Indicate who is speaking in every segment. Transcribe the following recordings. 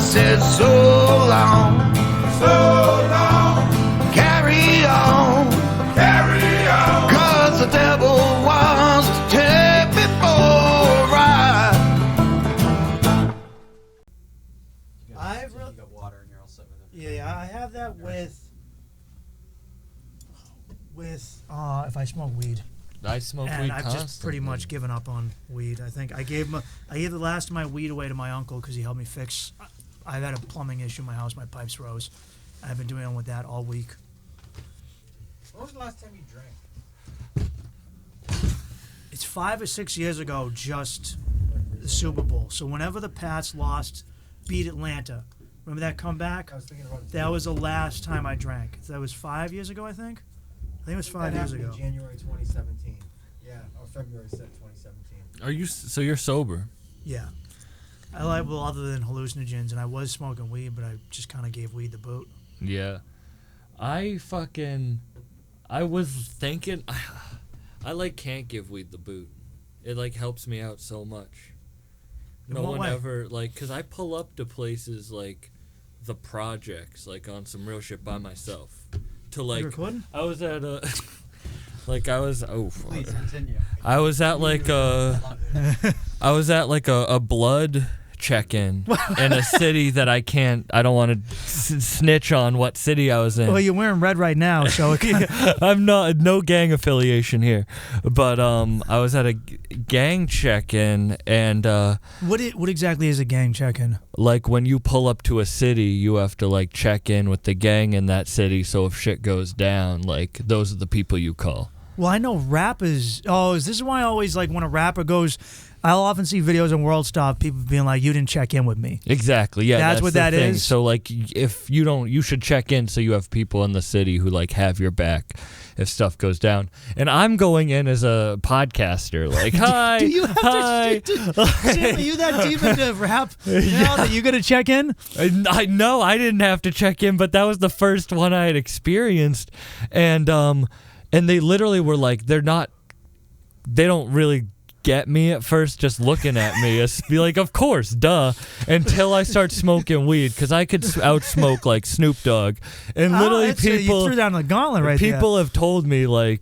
Speaker 1: said so long, carry on, 'cause the devil wants to take me for a ride.
Speaker 2: I've really got water and you're all set with it. Yeah, I have that with if I smoke weed.
Speaker 3: I smoke
Speaker 2: And
Speaker 3: weed
Speaker 2: I've
Speaker 3: constantly.
Speaker 2: just pretty much given up on weed. I think I gave the last of my weed away to my uncle because he helped me fix. I've had a plumbing issue in my house. My pipes froze. I've been dealing with that all week.
Speaker 4: When was the last time you drank?
Speaker 2: It's 5 or 6 years ago, just the Super Bowl. So whenever the Pats beat Atlanta, remember that comeback?
Speaker 4: I was thinking about it.
Speaker 2: That was the last time I drank. That was 5 years ago, I think. I think it was 5 years ago.
Speaker 4: January 2017. Yeah, or February 2017.
Speaker 3: So you're sober?
Speaker 2: Yeah. Other than hallucinogens, and I was smoking weed, but I just kind of gave weed the boot.
Speaker 3: Yeah. I was thinking, I can't give weed the boot. It helps me out so much. No one ever, because I pull up to places like the projects, on some real shit by myself. To
Speaker 2: You recording?
Speaker 3: I was at a,
Speaker 4: Please continue.
Speaker 3: I was at a blood check-in in a city that I don't want to snitch on what city I was in.
Speaker 2: Well, you're wearing red right now, so
Speaker 3: I'm no gang affiliation here, but I was at a gang check-in, and
Speaker 2: what exactly is a gang check-in?
Speaker 3: When you pull up to a city, you have to check in with the gang in that city, so if shit goes down, those are the people you call.
Speaker 2: Well, I know rappers. Oh, is this why I always when a rapper goes? I'll often see videos on World Star, people being like, "You didn't check in with me."
Speaker 3: Exactly. Yeah,
Speaker 2: that's what that is.
Speaker 3: So if you don't, you should check in so you have people in the city who have your back if stuff goes down. And I'm going in as a podcaster, hi,
Speaker 2: Do you have
Speaker 3: hi.
Speaker 2: Sam, are you that deep into rap that you gonna check in?
Speaker 3: I know I didn't have to check in, but that was the first one I had experienced, and they literally were they don't really get me at first just looking at me be of course, duh, until I start smoking weed, because I could outsmoke Snoop Dogg, and literally people
Speaker 2: you threw down the gauntlet right there.
Speaker 3: People have told me I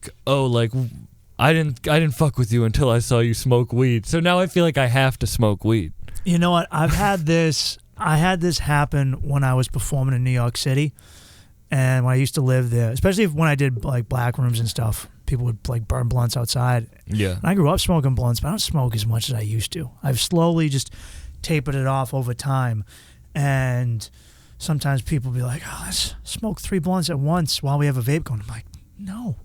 Speaker 3: didn't fuck with you until I saw you smoke weed, so now I feel like I have to smoke weed.
Speaker 2: You know what, I had this happen when I was performing in New York City, and when I used to live there, especially when I did black rooms and stuff. People would burn blunts outside.
Speaker 3: Yeah.
Speaker 2: And I grew up smoking blunts, but I don't smoke as much as I used to. I've slowly just tapered it off over time. And sometimes people be like, "Oh, let's smoke 3 blunts at once while we have a vape going." I'm like, no.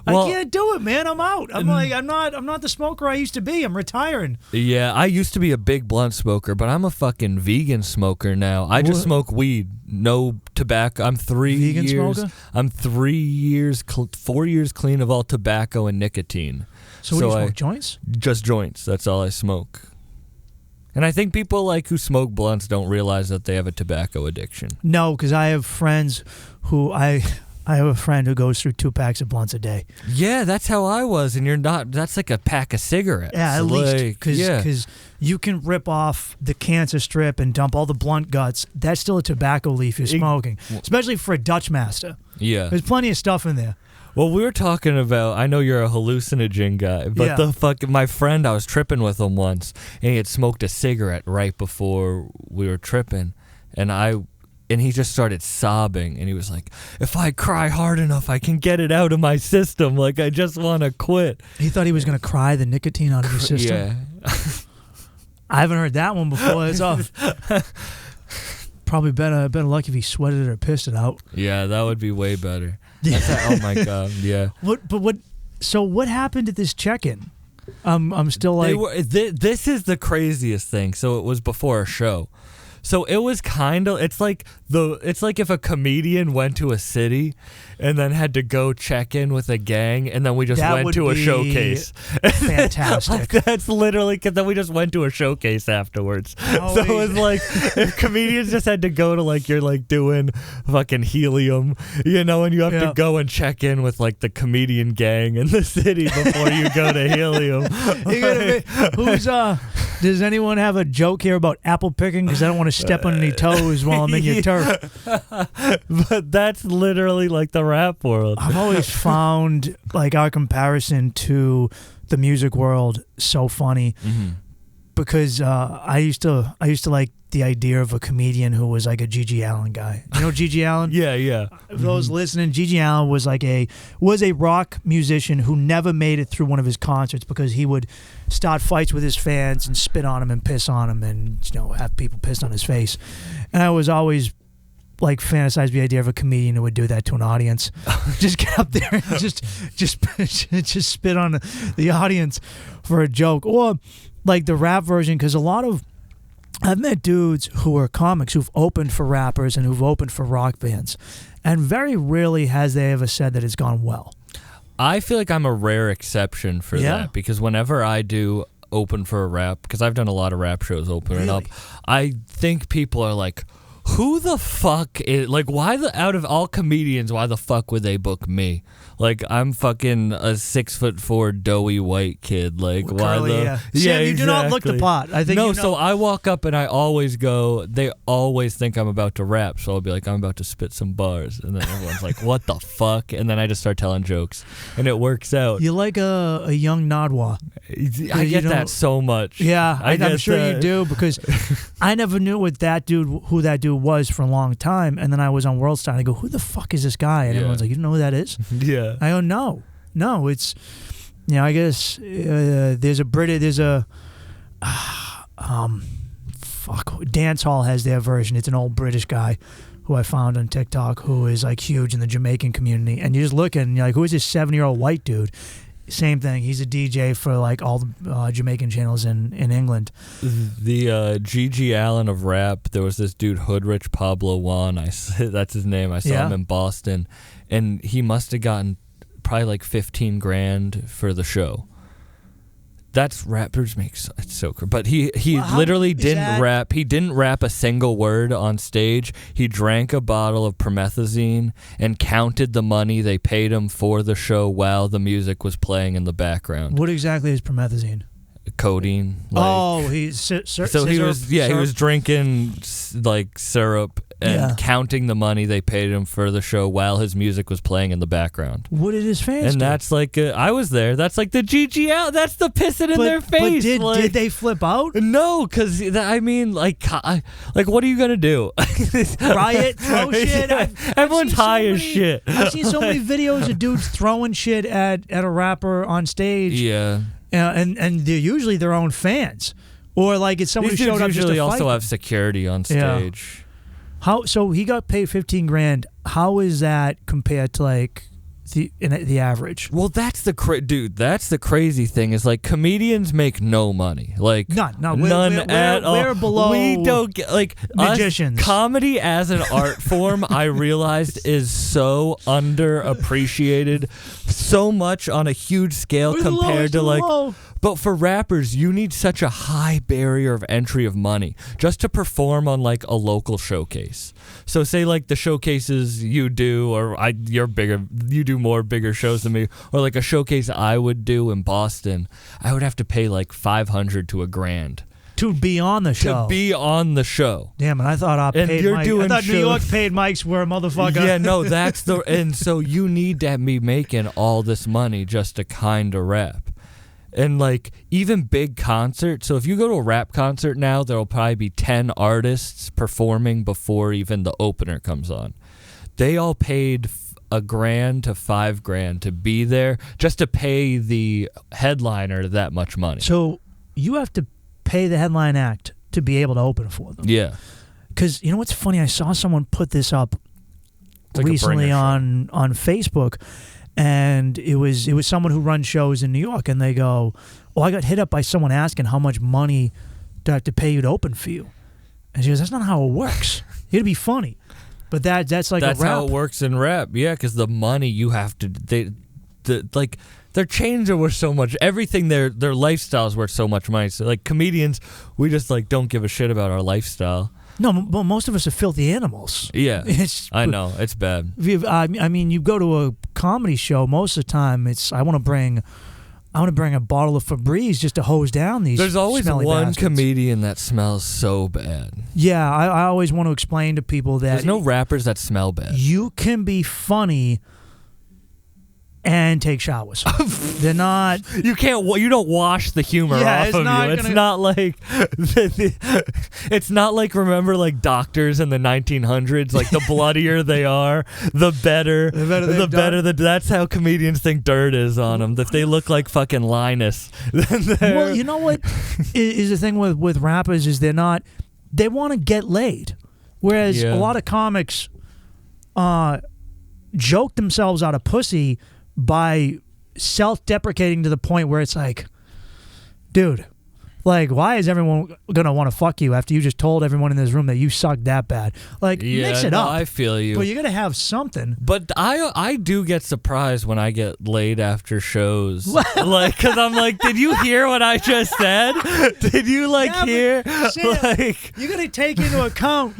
Speaker 2: I can't do it, man. I'm out. I'm not the smoker I used to be. I'm retiring.
Speaker 3: Yeah, I used to be a big blunt smoker, but I'm a fucking vegan smoker now. I just smoke weed, no tobacco. I'm 3
Speaker 2: vegan
Speaker 3: years.
Speaker 2: Smoker?
Speaker 3: I'm 4 years clean of all tobacco and nicotine.
Speaker 2: So what do you smoke, joints?
Speaker 3: Just joints. That's all I smoke. And I think people who smoke blunts don't realize that they have a tobacco addiction.
Speaker 2: No, because I have friends who I have a friend who goes through 2 packs of blunts a day.
Speaker 3: Yeah, that's how I was, and you're not. That's like a pack of cigarettes.
Speaker 2: Yeah, at least, because you can rip off the cancer strip and dump all the blunt guts. That's still a tobacco leaf you're smoking, especially for a Dutch Master.
Speaker 3: Yeah.
Speaker 2: There's plenty of stuff in there.
Speaker 3: Well, we were talking about, I know you're a hallucinogen guy, but my friend, I was tripping with him once, and he had smoked a cigarette right before we were tripping, and he just started sobbing, and he was like, "If I cry hard enough, I can get it out of my system. I just want to quit."
Speaker 2: He thought he was going to cry the nicotine out of his system.
Speaker 3: Yeah.
Speaker 2: I haven't heard that one before. It's off. Probably better luck if he sweated it or pissed it out.
Speaker 3: Yeah, that would be way better. Oh my God, yeah.
Speaker 2: So what happened at this check-in? I'm still
Speaker 3: this is the craziest thing. So it was before a show. So it was it's like if a comedian went to a city and then had to go check in with a gang, and then we just went to a showcase.
Speaker 2: Fantastic.
Speaker 3: That's literally, because then we just went to a showcase afterwards. So it was if comedians just had to go to you're doing fucking helium, and you have to go and check in with the comedian gang in the city before you go to helium.
Speaker 2: Does anyone have a joke here about apple picking? Because I don't want to step on any toes while I'm in your turf.
Speaker 3: But that's literally like the rap world.
Speaker 2: I've always found like our comparison to the music world so funny because I used to like the idea of a comedian who was like a Gigi Allen guy. You know Gigi Allen?
Speaker 3: Yeah.
Speaker 2: For those listening, Gigi Allen was like a rock musician who never made it through one of his concerts because he would start fights with his fans and spit on him and piss on him and have people pissed on his face. And I was always like fantasized the idea of a comedian who would do that to an audience. Just get up there and just spit on the audience for a joke, or like the rap version, because I've met dudes who are comics who've opened for rappers and who've opened for rock bands, and very rarely has they ever said that it's gone well.
Speaker 3: I feel like I'm a rare exception for
Speaker 2: Yeah.
Speaker 3: that, because whenever I do open for a rap, because I've done a lot of rap shows opening up, I think people are like, who the fuck is, like, out of all comedians, why the fuck would they book me? Like, I'm fucking a 6'4" doughy white kid. Like, why
Speaker 2: Curly,
Speaker 3: the?
Speaker 2: yeah.
Speaker 3: Yeah,
Speaker 2: Sam, you do not look the
Speaker 3: exactly.
Speaker 2: part. I think
Speaker 3: no.
Speaker 2: you know.
Speaker 3: So I walk up and I always go. They always think I'm about to rap, so I'll be like, I'm about to spit some bars, and then everyone's like, what the fuck? And then I just start telling jokes, and it works out.
Speaker 2: You're like a young Nodwa.
Speaker 3: I get that so much.
Speaker 2: Yeah, I'm
Speaker 3: get
Speaker 2: sure you
Speaker 3: that.
Speaker 2: do, because I never knew who that dude was for a long time, and then I was on World Star and I go, who the fuck is this guy? And
Speaker 3: Yeah.
Speaker 2: everyone's like, you don't know who that is?
Speaker 3: Yeah.
Speaker 2: I go, no, it's, I guess Dance Hall has their version. It's an old British guy who I found on TikTok who is like huge in the Jamaican community, and you just look at him and you're like, who is this 7-year-old white dude? Same thing. He's a DJ for like all the Jamaican channels in England.
Speaker 3: The Gigi Allen of rap, there was this dude, Hoodrich Pablo Juan. That's his name. I saw him in Boston, and he must have gotten probably like $15,000 for the show. That's rappers makes it's so cool. But he literally didn't rap. He didn't rap a single word on stage. He drank a bottle of promethazine and counted the money they paid him for the show while the music was playing in the background.
Speaker 2: What exactly is promethazine?
Speaker 3: Codeine.
Speaker 2: He
Speaker 3: was drinking like syrup and counting the money they paid him for the show while his music was playing in the background.
Speaker 2: What did his fans
Speaker 3: And
Speaker 2: do?
Speaker 3: that's like, I was there. That's like the GG out. That's the pissing in their face.
Speaker 2: But did they flip out?
Speaker 3: No, because I mean, like, what are you gonna do?
Speaker 2: Riot, throw shit.
Speaker 3: Everyone's high as shit.
Speaker 2: I've seen so many videos of dudes throwing shit at a rapper on stage.
Speaker 3: Yeah.
Speaker 2: And they're usually their own fans, or like it's someone who
Speaker 3: These
Speaker 2: showed
Speaker 3: dudes
Speaker 2: up just to
Speaker 3: usually
Speaker 2: fight
Speaker 3: also
Speaker 2: them.
Speaker 3: have security on stage.
Speaker 2: So he got paid $15,000. How is that compared to like the average?
Speaker 3: Well, that's the crazy thing is like comedians make no money, like
Speaker 2: none
Speaker 3: at all.
Speaker 2: We're below.
Speaker 3: We don't get like
Speaker 2: magicians.
Speaker 3: Comedy as an art form, I realized is so underappreciated, so much on a huge scale compared to like. But for rappers, you need such a high barrier of entry of money just to perform on like a local showcase. So say like the showcases you do, or you're bigger, you do more bigger shows than me, or like a showcase I would do in Boston, I would have to pay like $500 to $1,000
Speaker 2: to be on the show.
Speaker 3: To be on the show.
Speaker 2: Damn it! I thought I
Speaker 3: And
Speaker 2: paid
Speaker 3: you're
Speaker 2: Mike.
Speaker 3: doing
Speaker 2: I thought New
Speaker 3: shows-
Speaker 2: York paid mics were a motherfucker.
Speaker 3: Yeah, no, that's the and so you need to be making all this money just to kind of rap. And like even big concerts. So if you go to a rap concert now, there'll probably be 10 artists performing before even the opener comes on. They all paid $1,000 to $5,000 to be there just to pay the headliner that much money.
Speaker 2: So you have to pay the headline act to be able to open for them.
Speaker 3: Yeah.
Speaker 2: Because you know what's funny? I saw someone put this up
Speaker 3: like
Speaker 2: recently on Facebook. And it was someone who runs shows in New York, and they go, I got hit up by someone asking how much money do I have to pay you to open for you. And she goes, that's not how it works. It'd be funny. But that's like
Speaker 3: that's
Speaker 2: a rap.
Speaker 3: how it works in rap. Yeah, because the money you have to like their chains are worth so much. Everything their lifestyle is worth so much money. So like comedians, we just like don't give a shit about our lifestyle.
Speaker 2: No, but most of us are filthy animals.
Speaker 3: Yeah, I know. It's bad.
Speaker 2: I mean, you go to a comedy show, most of the time, I want to bring I want to bring a bottle of Febreze just to hose down these.
Speaker 3: There's always
Speaker 2: smelly
Speaker 3: one
Speaker 2: bastards.
Speaker 3: comedian that smells so bad.
Speaker 2: Yeah, I always want to explain to people that
Speaker 3: There's no rappers that smell bad.
Speaker 2: you can be funny and take showers. They're not.
Speaker 3: You can't. You don't wash the humor
Speaker 2: Yeah,
Speaker 3: off
Speaker 2: it's
Speaker 3: of
Speaker 2: not
Speaker 3: you. It's
Speaker 2: gonna-
Speaker 3: not like. It's not like, remember, like doctors in the 1900s. Like the bloodier they are, the better. The better. That's how comedians think dirt is on them. If they look like fucking Linus, then they're.
Speaker 2: Well, you know what is the thing with rappers is they're not. They want to get laid, whereas
Speaker 3: Yeah.
Speaker 2: a lot of comics joke themselves out of pussy by self-deprecating to the point where it's like, dude, like, why is everyone gonna want to fuck you after you just told everyone in this room that you suck that bad? Like,
Speaker 3: Yeah,
Speaker 2: mix it
Speaker 3: no,
Speaker 2: up.
Speaker 3: I feel you.
Speaker 2: But you gotta have something.
Speaker 3: But I do get surprised when I get laid after shows. Like, because I'm like, did you hear what I just said? Did you, like,
Speaker 2: Yeah, but
Speaker 3: hear?
Speaker 2: Sam,
Speaker 3: Like,
Speaker 2: you gotta take into account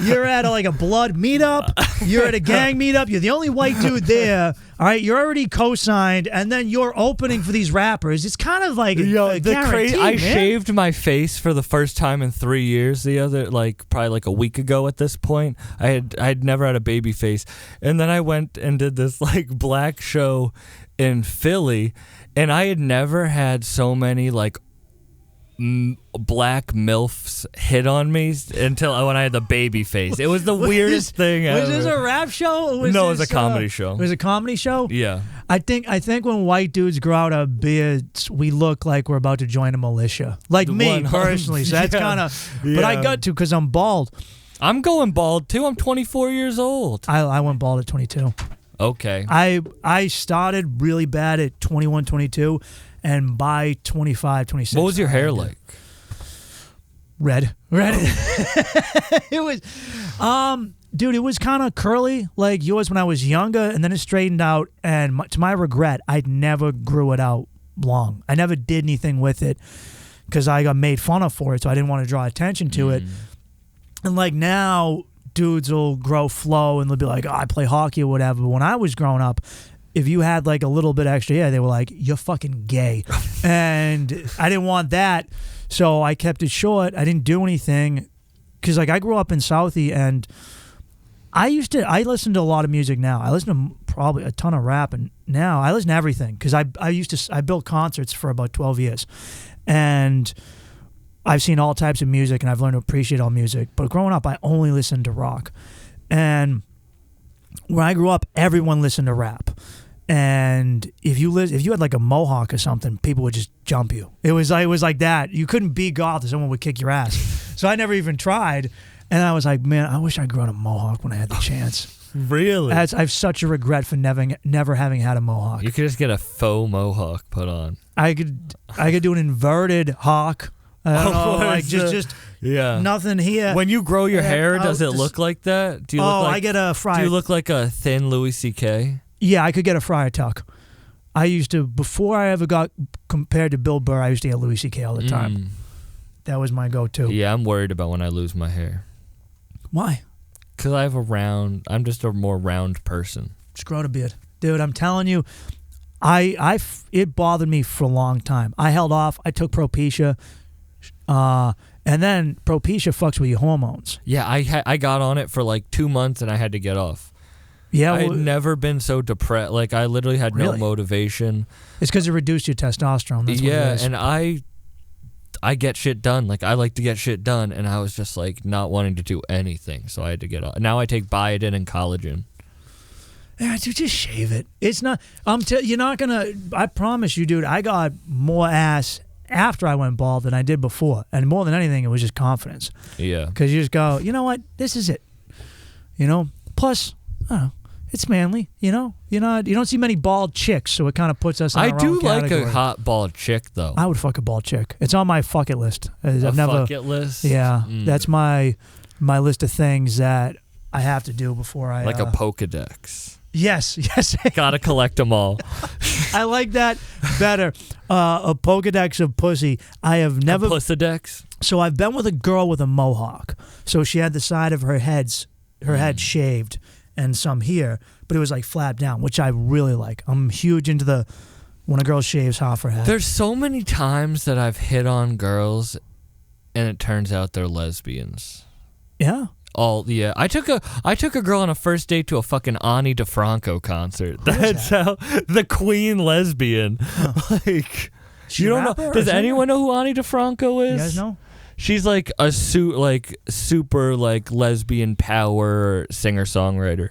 Speaker 2: you're at like a blood meetup, you're at a gang meetup, you're the only white dude there, all right, you're already co-signed, and then you're opening for these rappers. It's kind of like a guarantee,
Speaker 3: I
Speaker 2: man.
Speaker 3: shaved my face for the first time in 3 years probably like a week ago at this point. I'd never had a baby face. And then I went and did this like black show in Philly, and I had never had so many like black MILFs hit on me until when I had the baby face. It was the weirdest thing ever.
Speaker 2: Was this a rap show? Or
Speaker 3: No, it
Speaker 2: this,
Speaker 3: was a comedy show.
Speaker 2: It was a comedy show?
Speaker 3: Yeah.
Speaker 2: I think when white dudes grow out our beards, we look like we're about to join a militia. Like me, personally. So that's
Speaker 3: Yeah.
Speaker 2: kind of... But I
Speaker 3: Yeah.
Speaker 2: got to because I'm bald.
Speaker 3: I'm going bald too. I'm 24 years old.
Speaker 2: I went bald at 22.
Speaker 3: Okay.
Speaker 2: I started really bad at 21, 22, and by 25, 26.
Speaker 3: What was your hair like?
Speaker 2: Red. It was, dude, it was kind of curly like yours when I was younger, and then it straightened out. And to my regret, I never grew it out long. I never did anything with it because I got made fun of for it, so I didn't want to draw attention to it. And like now, dudes will grow flow and they'll be like, oh, I play hockey or whatever. But when I was growing up, if you had like a little bit extra hair, they were like, you're fucking gay. And I didn't want that. So I kept it short. I didn't do anything. Because like I grew up in Southie, and I listen to a lot of music now. I listen to probably a ton of rap, and now I listen to everything. Because I built concerts for about 12 years. And I've seen all types of music, and I've learned to appreciate all music. But growing up, I only listened to rock. And when I grew up, everyone listened to rap. And if you had like a mohawk or something, people would just jump you. It was like that. You couldn't be goth, or someone would kick your ass. So I never even tried. And I was like, man, I wish I grew out a mohawk when I had the chance.
Speaker 3: Really?
Speaker 2: I have such a regret for never having had a mohawk.
Speaker 3: You could just get a faux mohawk put on.
Speaker 2: I could do an inverted hawk. I don't know, like just
Speaker 3: Yeah.
Speaker 2: nothing here.
Speaker 3: When you grow your hair, does it
Speaker 2: just-
Speaker 3: look like that? Do you look like,
Speaker 2: I get a friar.
Speaker 3: Do you look like a thin Louis C.K.?
Speaker 2: Yeah, I could get a friar tuck. I used to, before I ever got compared to Bill Burr, I used to get Louis C.K. all the time. That was my go-to.
Speaker 3: Yeah, I'm worried about when I lose my hair.
Speaker 2: Why?
Speaker 3: Because I'm just a more round person.
Speaker 2: Just grow a beard. Dude, I'm telling you, it bothered me for a long time. I held off. I took Propecia. And then Propecia fucks with your hormones.
Speaker 3: Yeah, I got on it for like 2 months and I had to get off.
Speaker 2: Yeah,
Speaker 3: I had never been so depressed. Like, I literally had no
Speaker 2: Really?
Speaker 3: motivation.
Speaker 2: It's because it reduced your testosterone. That's what
Speaker 3: Yeah,
Speaker 2: it is.
Speaker 3: and I get shit done. Like, I like to get shit done, and I was just like not wanting to do anything, so I had to get off. Now I take biotin and collagen.
Speaker 2: Yeah, dude, just shave it. It's not. You're not gonna. I promise you, dude. I got more ass after I went bald than I did before, and more than anything, it was just confidence.
Speaker 3: Yeah.
Speaker 2: Because you just go, you know what, this is it. You know. Plus, I don't know, it's manly. You know. You don't see many bald chicks, so it kind of puts us. In
Speaker 3: I
Speaker 2: our
Speaker 3: do
Speaker 2: own
Speaker 3: like
Speaker 2: category.
Speaker 3: a hot bald chick, though.
Speaker 2: I would fuck a bald chick. It's on my fuck it list. I've never.
Speaker 3: Bucket list.
Speaker 2: Yeah, that's my list of things that I have to do before I.
Speaker 3: Like a Pokedex.
Speaker 2: Yes.
Speaker 3: Gotta collect them all.
Speaker 2: I like that better. A Pokedex of pussy. I have never.
Speaker 3: A Pussadex.
Speaker 2: So I've been with a girl with a mohawk. So she had the side of her head shaved and some here, but it was like flat down, which I really like. I'm huge into the When a girl shaves half her head.
Speaker 3: There's so many times that I've hit on girls, and it turns out they're lesbians.
Speaker 2: Yeah.
Speaker 3: I took a girl on a first date to a fucking Ani DeFranco concert. That's how the queen lesbian. Like,
Speaker 2: She
Speaker 3: you don't
Speaker 2: rapper
Speaker 3: know?
Speaker 2: or
Speaker 3: Does
Speaker 2: singer?
Speaker 3: anyone know who Ani DeFranco is?
Speaker 2: You guys know?
Speaker 3: She's like a super like lesbian power singer songwriter.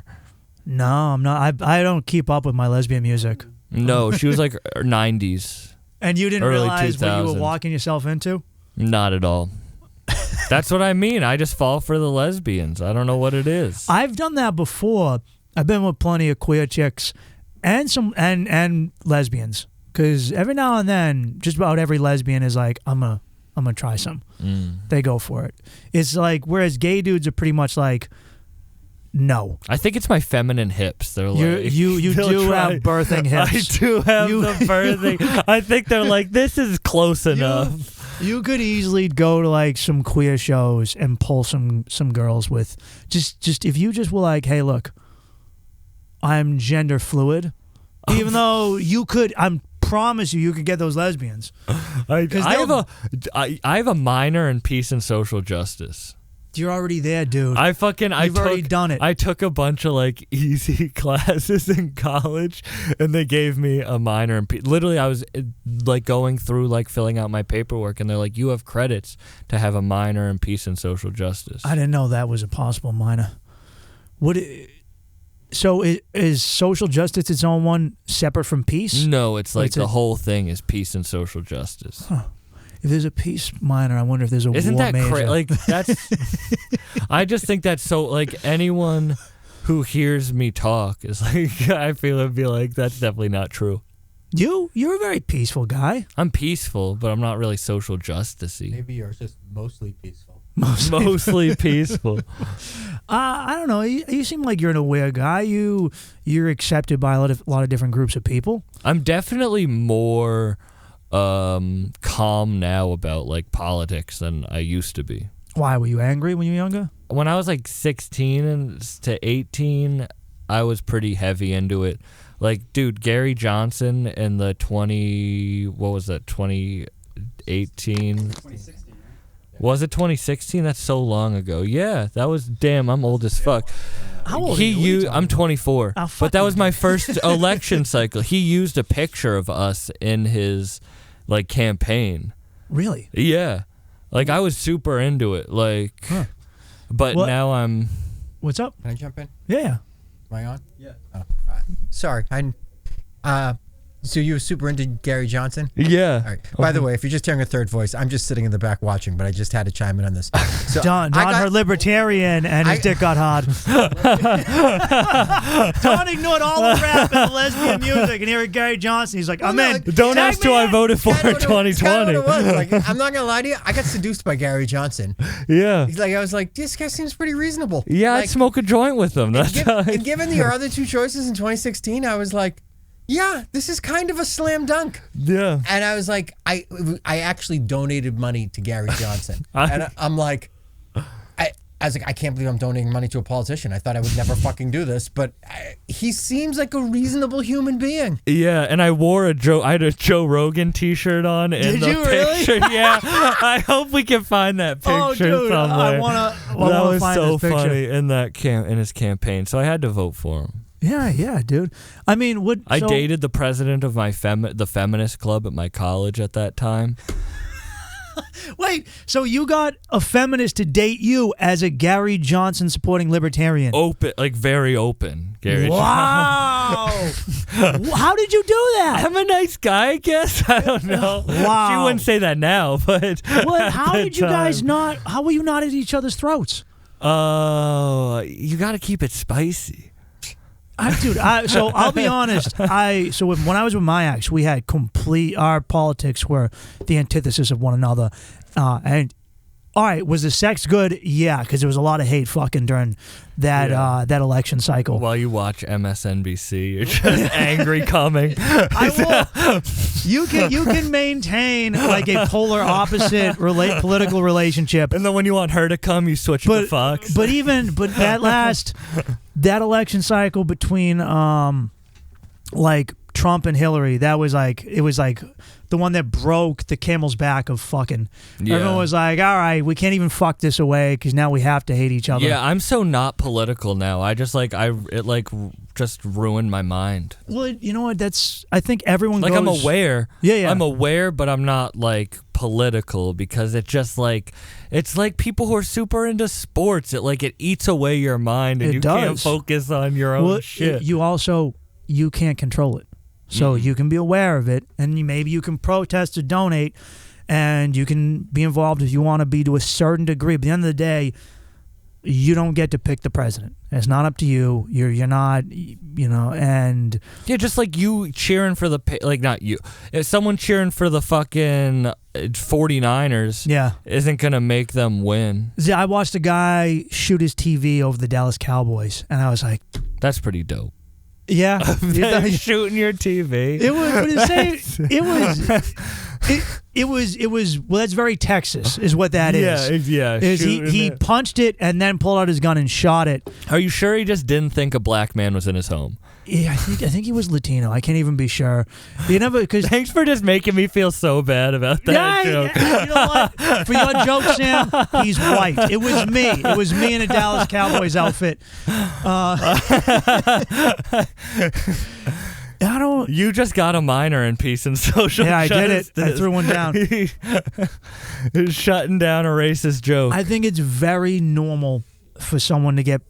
Speaker 2: No, I'm not. I don't keep up with my lesbian music.
Speaker 3: No, she was like 90s.
Speaker 2: And you didn't
Speaker 3: Early
Speaker 2: realize what you were
Speaker 3: 2000s.
Speaker 2: walking yourself into?
Speaker 3: Not at all. That's what I mean. I just fall for the lesbians. I don't know what it is.
Speaker 2: I've done that before. I've been with plenty of queer chicks and some and lesbians. Because every now and then, just about every lesbian is like, I'm gonna try some. They go for it. It's like, whereas gay dudes are pretty much like, no.
Speaker 3: I think it's my feminine hips. They're like
Speaker 2: You
Speaker 3: they'll
Speaker 2: do
Speaker 3: try-
Speaker 2: have birthing hips.
Speaker 3: I do have the birthing. I think they're like, this is close enough.
Speaker 2: You could easily go to like some queer shows and pull some girls with just if you just were like, hey, look, I'm gender fluid, even though you could, I promise you could get those lesbians.
Speaker 3: I have a minor in peace and social justice.
Speaker 2: You're already there, dude.
Speaker 3: You've
Speaker 2: already done it.
Speaker 3: I took a bunch of like easy classes in college, and they gave me a minor in peace. Literally, I was like going through like filling out my paperwork, and they're like, "You have credits to have a minor in peace and social justice."
Speaker 2: I didn't know that was a possible minor. So is social justice its own one separate from peace?
Speaker 3: No, it's like
Speaker 2: It's
Speaker 3: the
Speaker 2: a-
Speaker 3: whole thing is peace and social justice.
Speaker 2: Huh. If there's a peace minor, I wonder if there's a
Speaker 3: Isn't
Speaker 2: war
Speaker 3: that
Speaker 2: major.
Speaker 3: crazy? Like that's. I just think that's so. Like anyone who hears me talk is like, I feel it'd be like that's definitely not true.
Speaker 2: You're a very peaceful guy.
Speaker 3: I'm peaceful, but I'm not really social justicey.
Speaker 4: Maybe you're just mostly peaceful.
Speaker 3: Mostly peaceful.
Speaker 2: I don't know. You seem like you're an aware guy. You're accepted by a lot of different groups of people.
Speaker 3: I'm definitely more calm now about like politics than I used to be.
Speaker 2: Why were you angry when you were younger?
Speaker 3: When I was like 16 to 18, I was pretty heavy into it. Like, dude, Gary Johnson in the 2018?
Speaker 4: 2016.
Speaker 3: Was it 2016? That's so long ago. Yeah, that was, damn, I'm old as fuck.
Speaker 2: How old are you?
Speaker 3: I'm 24.
Speaker 2: Oh,
Speaker 3: But that was my first election cycle. He used a picture of us in his like campaign.
Speaker 2: Really?
Speaker 3: Yeah. Like I was super into it. Like but
Speaker 2: What?
Speaker 3: now I'm
Speaker 2: What's up?
Speaker 4: Can I jump in?
Speaker 2: Yeah.
Speaker 4: Am I on? Yeah. Oh, sorry. So you were super into Gary Johnson?
Speaker 3: yeah.
Speaker 4: All right. By the way, if you're just hearing a third voice, I'm just sitting in the back watching, but I just had to chime in on this. So
Speaker 2: Don her libertarian and his dick got hard. Don ignored all the rap and the lesbian music and here at Gary Johnson. He's like, I'm in.
Speaker 3: Don't ask who I voted for in 2020.
Speaker 4: Like, I'm not gonna lie to you. I got seduced by Gary Johnson.
Speaker 3: Yeah.
Speaker 4: He's like, I was like, this guy seems pretty reasonable.
Speaker 3: Yeah,
Speaker 4: like,
Speaker 3: I'd smoke a joint with him. That's how
Speaker 4: and given your other two choices in 2016, I was like, yeah, this is kind of a slam dunk.
Speaker 3: yeah.
Speaker 4: And I was like, I actually donated money to Gary Johnson. And I'm like, I was like, I can't believe I'm donating money to a politician. I thought I would never fucking do this, but he seems like a reasonable human being.
Speaker 3: Yeah, and I had a Joe Rogan t-shirt on in
Speaker 2: Did
Speaker 3: the
Speaker 2: you really?
Speaker 3: picture. Yeah. I hope we can find that picture
Speaker 2: Oh, dude,
Speaker 3: somewhere.
Speaker 2: I wanna
Speaker 3: that was
Speaker 2: find
Speaker 3: so
Speaker 2: this picture.
Speaker 3: funny in that in his campaign. So I had to vote for him.
Speaker 2: Yeah, dude. I mean,
Speaker 3: I dated the president of my the feminist club at my college at that time.
Speaker 2: Wait, so you got a feminist to date you as a Gary Johnson supporting libertarian?
Speaker 3: Open, like very open, Gary.
Speaker 2: Wow. How did you do that?
Speaker 3: I'm a nice guy, I guess. I don't know.
Speaker 2: Wow.
Speaker 3: She wouldn't say that now, but
Speaker 2: How did you guys not? How were you not at each other's throats?
Speaker 3: Oh, you got to keep it spicy.
Speaker 2: So I'll be honest. When I was with my ex, we had our politics were the antithesis of one another. And all right, was the sex good? Yeah, because there was a lot of hate fucking during that election cycle.
Speaker 3: While you watch MSNBC, you're just angry coming.
Speaker 2: I will. You can maintain like a polar opposite political relationship.
Speaker 3: And then when you want her to come, you switch to Fox.
Speaker 2: But that election cycle between like Trump and Hillary, it was like the one that broke the camel's back of fucking.
Speaker 3: Yeah.
Speaker 2: Everyone was like, all right, we can't even fuck this away because now we have to hate each other.
Speaker 3: Yeah, I'm so not political now. I just just ruined my mind.
Speaker 2: Well, you know what? I think everyone
Speaker 3: Like,
Speaker 2: goes.
Speaker 3: I'm aware.
Speaker 2: Yeah.
Speaker 3: I'm aware, but I'm not like political because it just like it's like people who are super into sports. It eats away your mind and
Speaker 2: It
Speaker 3: you
Speaker 2: does.
Speaker 3: can't focus on your own shit.
Speaker 2: You can't control it. So you can be aware of it, and maybe you can protest or donate, and you can be involved if you want to be to a certain degree. But at the end of the day, you don't get to pick the president. It's not up to you. You're not, and
Speaker 3: Yeah, just like you cheering for not you. If someone cheering for the fucking 49ers
Speaker 2: yeah.
Speaker 3: isn't going to make them win.
Speaker 2: See, I watched a guy shoot his TV over the Dallas Cowboys, and I was like,
Speaker 3: That's pretty dope.
Speaker 2: yeah.
Speaker 3: Shooting your TV.
Speaker 2: It was well, that's very Texas is what that is.
Speaker 3: Yeah.
Speaker 2: He punched it and then pulled out his gun and shot it.
Speaker 3: Are you sure he just didn't think a black man was in his home?
Speaker 2: Yeah, I think he was Latino. I can't even be sure. Because
Speaker 3: Thanks for just making me feel so bad about that joke.
Speaker 2: You know what? For your joke, Sam, he's white. It was me. It was me in a Dallas Cowboys outfit. I don't.
Speaker 3: You just got a minor in peace and social
Speaker 2: Yeah, I did
Speaker 3: justice.
Speaker 2: it. I threw one down.
Speaker 3: Shutting down a racist joke.
Speaker 2: I think it's very normal for someone to get